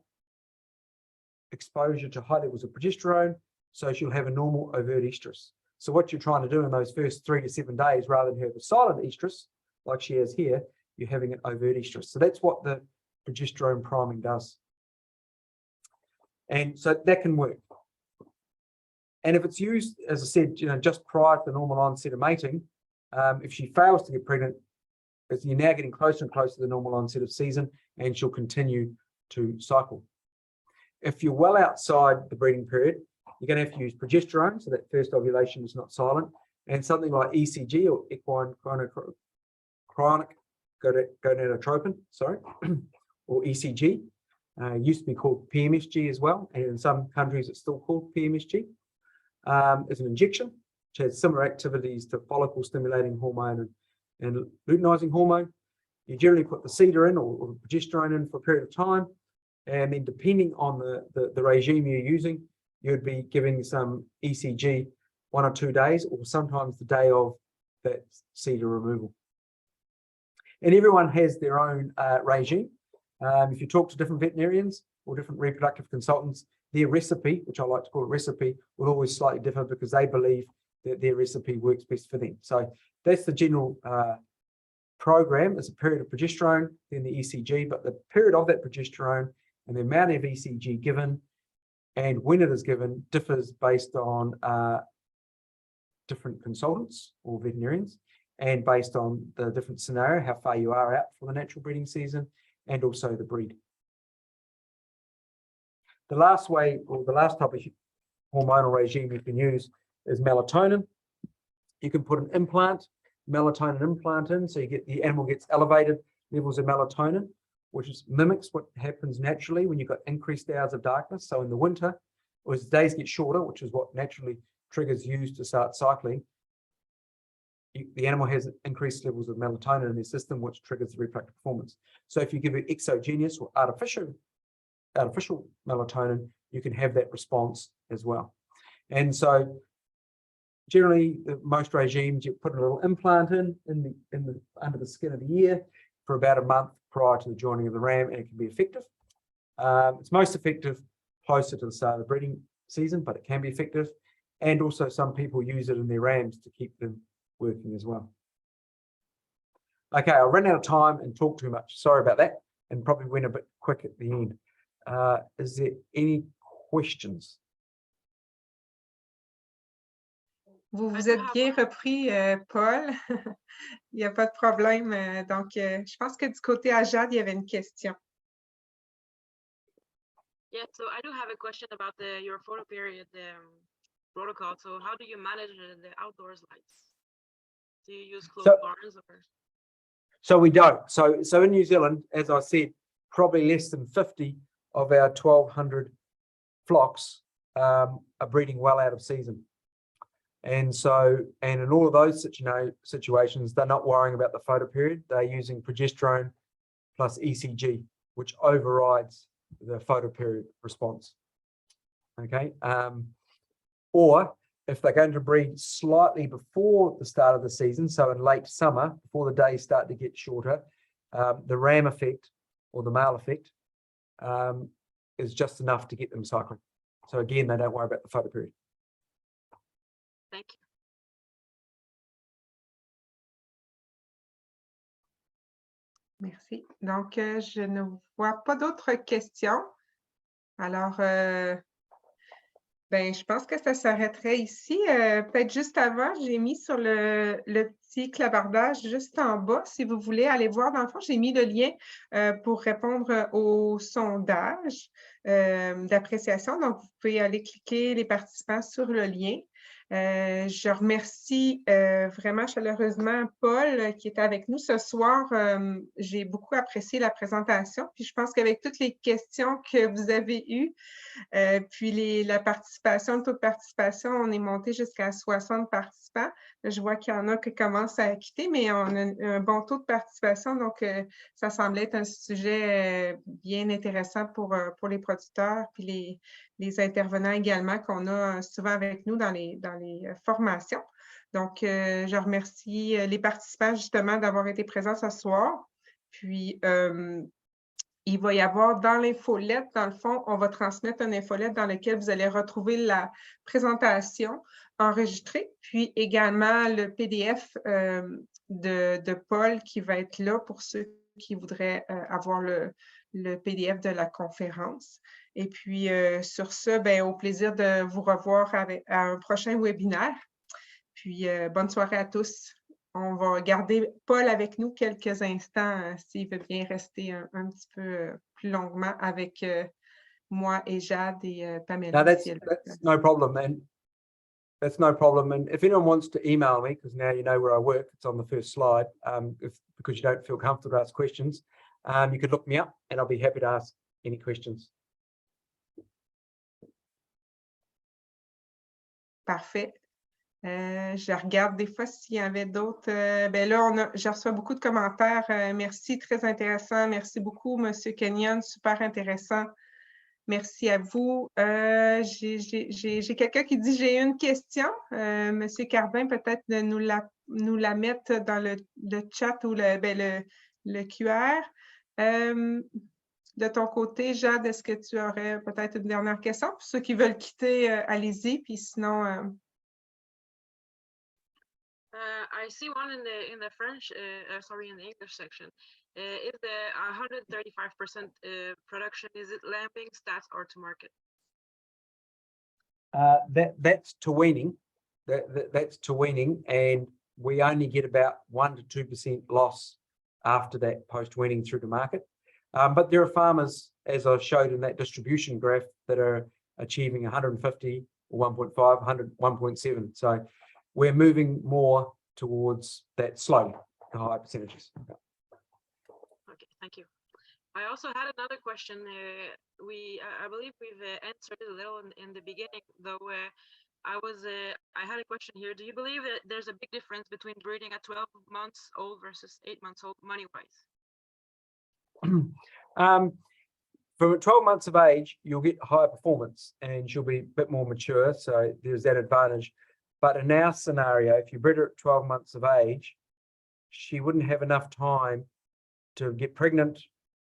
[SPEAKER 3] exposure to high levels of progesterone. So she'll have a normal overt estrus. So what you're trying to do in those first 3 to 7 days, rather than have a silent estrus, like she has here, you're having an overt estrus. So that's what the progesterone priming does. And so that can work. And if it's used, as I said, just prior to the normal onset of mating, if she fails to get pregnant, you're now getting closer and closer to the normal onset of season, and she'll continue to cycle. If you're well outside the breeding period, you're going to have to use progesterone, so that first ovulation is not silent, and something like ECG or equine chronic gonadotropin, sorry, or ECG. Used to be called PMSG as well, and in some countries it's still called PMSG. It's an injection which has similar activities to follicle stimulating hormone and luteinizing hormone. You generally put the CEDA in or the progesterone in for a period of time, and then depending on the regime you're using, you'd be giving some ECG 1 or 2 days, or sometimes the day of that CEDA removal. And everyone has their own regime. If you talk to different veterinarians or different reproductive consultants, their recipe, which I like to call a recipe, will always slightly differ because they believe that their recipe works best for them. So that's the general program. Is a period of progesterone, then the ECG, but the period of that progesterone and the amount of ECG given and when it is given differs based on different consultants or veterinarians, and based on the different scenario, how far you are out for the natural breeding season, and also the breed. The last way, or the last type of hormonal regime you can use is melatonin. You can put an implant, melatonin implant in, so you get the animal gets elevated levels of melatonin, which mimics what happens naturally when you've got increased hours of darkness. So in the winter, or as days get shorter, which is what naturally triggers you to start cycling, the animal has increased levels of melatonin in their system, which triggers the reproductive performance. So if you give it exogenous or artificial melatonin, you can have that response as well. And so generally, most regimes, you put a little implant under the skin of the ear for about a month prior to the joining of the ram, and it can be effective. It's most effective closer to the start of the breeding season, but it can be effective. And also some people use it in their rams to keep them working as well. Okay, I ran out of time and talked too much. Sorry about that, and probably went a bit quick at the end. Is there any questions?
[SPEAKER 1] Vous vous êtes bien repris, Paul. Il n'y a pas de problème. Donc, je pense que du côté à Jade, il y avait une question.
[SPEAKER 2] Yeah, so I do have a question about your photo period protocol. So how do you manage the outdoors lights? Do you use closed barns or?
[SPEAKER 3] So we don't. So in New Zealand, as I said, probably less than 50 of our 1,200 flocks are breeding well out of season. And so, and in all of those situations, they're not worrying about the photo period. They're using progesterone plus ECG, which overrides the photo period response. Okay. Or if they're going to breed slightly before the start of the season, so in late summer, before the days start to get shorter, the ram effect or the male effect is just enough to get them cycling. So again, they don't worry about the photo period.
[SPEAKER 2] Thank you.
[SPEAKER 1] Merci. Donc, je ne vois pas d'autres questions. Alors, ben, je pense que ça s'arrêterait ici. Peut-être juste avant, j'ai mis sur le petit clavardage juste en bas. Si vous voulez aller voir, dans le fond, j'ai mis le lien pour répondre au sondage d'appréciation. Donc, vous pouvez aller cliquer les participants sur le lien. Je remercie vraiment chaleureusement Paul qui était avec nous ce soir. J'ai beaucoup apprécié la présentation. Puis je pense qu'avec toutes les questions que vous avez eues, puis la participation, le taux de participation, on est monté jusqu'à 60 participants. Je vois qu'il y en a qui commencent à quitter, mais on a un bon taux de participation. Donc, ça semblait être un sujet bien intéressant pour les producteurs, puis les intervenants également qu'on a souvent avec nous dans les formations. Donc, je remercie les participants justement d'avoir été présents ce soir. Puis, il va y avoir dans l'infolette, dans le fond, on va transmettre une infolette dans laquelle vous allez retrouver la présentation enregistrée, puis également le PDF de Paul qui va être là pour ceux qui voudraient avoir le PDF de la conférence. Et puis, sur ce, ben, au plaisir de vous revoir à un prochain webinaire. Puis, bonne soirée à tous. On va garder Paul avec nous quelques instants s'il veut bien rester un petit peu plus longuement avec moi et Jade et Pamela.
[SPEAKER 3] No, that's
[SPEAKER 1] si elle-
[SPEAKER 3] no problem, and that's no problem. And if anyone wants to email me, because now you know where I work, it's on the first slide. Because you don't feel comfortable to ask questions, you could look me up, and I'll be happy to ask any questions.
[SPEAKER 1] Parfait. Je regarde des fois s'il y avait d'autres. Ben là, je reçois beaucoup de commentaires. Merci, très intéressant. Merci beaucoup, M. Kenyon, super intéressant. Merci à vous. J'ai quelqu'un qui dit j'ai une question. M. Cardin, peut-être de nous la mettre dans le chat ou le QR. De ton côté, Jade, est-ce que tu aurais peut-être une dernière question? Pour ceux qui veulent quitter, allez-y. Puis sinon...
[SPEAKER 2] I see one in the French, sorry, in the English section. Is the 135% production, is it lambing, stats, or to market?
[SPEAKER 3] That's to weaning. That's to weaning, and we only get about 1 to 2% loss after that post-weaning through to market. But there are farmers, as I showed in that distribution graph, that are achieving 150 or 1.5, 100, 1.7. So we're moving more towards that slowly, the higher percentages.
[SPEAKER 2] Okay, thank you. I also had another question. I believe we've answered it a little in the beginning, though. I had a question here. Do you believe that there's a big difference between breeding at 12 months old versus 8 months old, money-wise?
[SPEAKER 3] From 12 months of age, you'll get higher performance and she'll be a bit more mature. So there's that advantage. But in our scenario, if you breed her at 12 months of age, she wouldn't have enough time to get pregnant,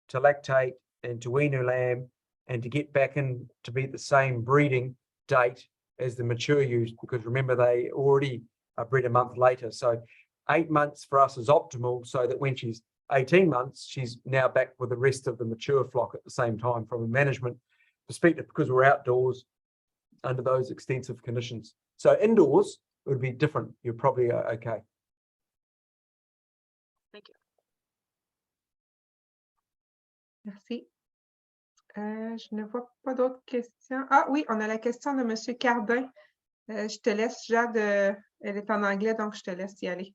[SPEAKER 3] to lactate, and to wean her lamb, and to get back in to be at the same breeding date as the mature ewes, because remember, they already are bred a month later. So 8 months for us is optimal, so that when she's 18 months, she's now back with the rest of the mature flock at the same time from a management perspective, because we're outdoors under those extensive conditions. So indoors it would be different. You're probably okay.
[SPEAKER 2] Thank you.
[SPEAKER 1] Merci. Je ne vois pas d'autres questions. Ah oui, on a la question de M. Cardin. Je te laisse, Jade. Elle est en anglais, donc je te laisse y aller.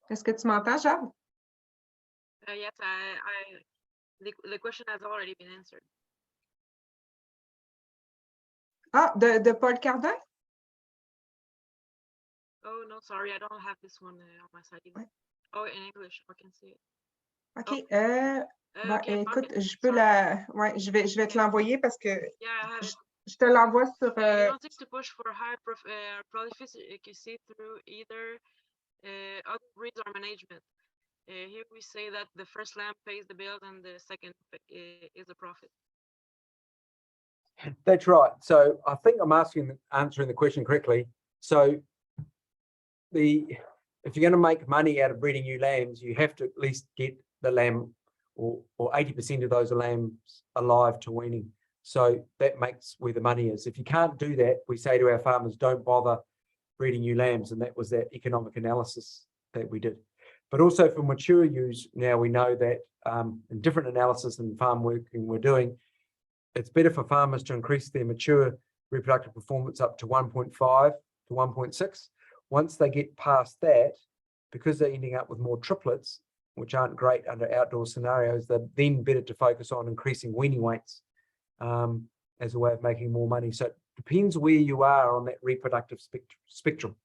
[SPEAKER 1] Est-ce que tu m'entends, Jade?
[SPEAKER 2] Yes, the question has already been answered.
[SPEAKER 1] Ah, de Paul Cardin?
[SPEAKER 2] Oh, no, sorry, I don't have this one on my side either. Oh, in English, I can see it.
[SPEAKER 1] OK.
[SPEAKER 2] Oh. Okay,
[SPEAKER 1] écoute,
[SPEAKER 2] okay.
[SPEAKER 1] je peux ouais, je vais te l'envoyer parce que
[SPEAKER 2] Yeah,
[SPEAKER 1] je te l'envoie sur...
[SPEAKER 2] You don't need to push for high prolificity through either other breeds or management. Here we say that the first lamb pays the bill and the second is a profit.
[SPEAKER 3] That's right. So I think I'm answering the question correctly. So if you're going to make money out of breeding new lambs, you have to at least get the lamb or 80% of those lambs alive to weaning. So that makes where the money is. If you can't do that, we say to our farmers, don't bother breeding new lambs. And that was that economic analysis that we did. But also for mature ewes, now we know that in different analysis and farm working we're doing, it's better for farmers to increase their mature reproductive performance up to 1.5 to 1.6. Once they get past that, because they're ending up with more triplets, which aren't great under outdoor scenarios, they're then better to focus on increasing weaning weights as a way of making more money. So it depends where you are on that reproductive spectrum.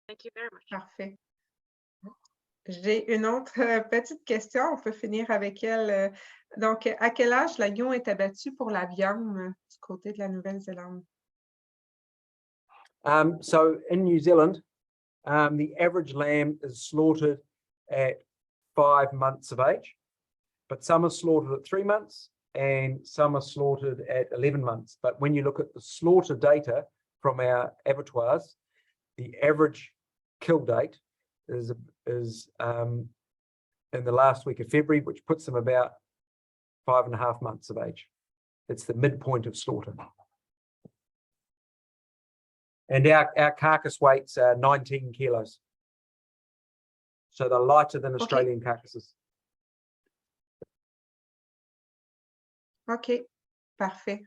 [SPEAKER 2] Thank you very much.
[SPEAKER 1] Parfait. J'ai une autre petite question. On peut finir avec elle. Donc, à quel âge l'agneau est abattu pour la viande du côté de la Nouvelle-Zélande?
[SPEAKER 3] So in New Zealand, the average lamb is slaughtered at 5 months of age, but some are slaughtered at 3 months and some are slaughtered at 11 months. But when you look at the slaughter data from our abattoirs, the average kill date is in the last week of February, which puts them about 5.5 months of age. It's the midpoint of slaughter. And our carcass weight's 19 kilos. So they're lighter than Australian carcasses.
[SPEAKER 1] OK, parfait.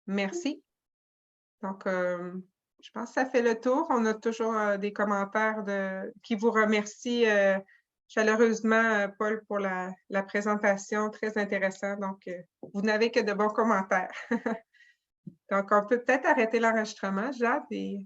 [SPEAKER 1] Merci. Donc, je pense que ça fait le tour. On a toujours des commentaires qui vous remercient chaleureusement, Paul, pour la présentation. Très intéressant. Donc, vous n'avez que de bons commentaires. Donc, on peut peut-être arrêter l'enregistrement, Jade, et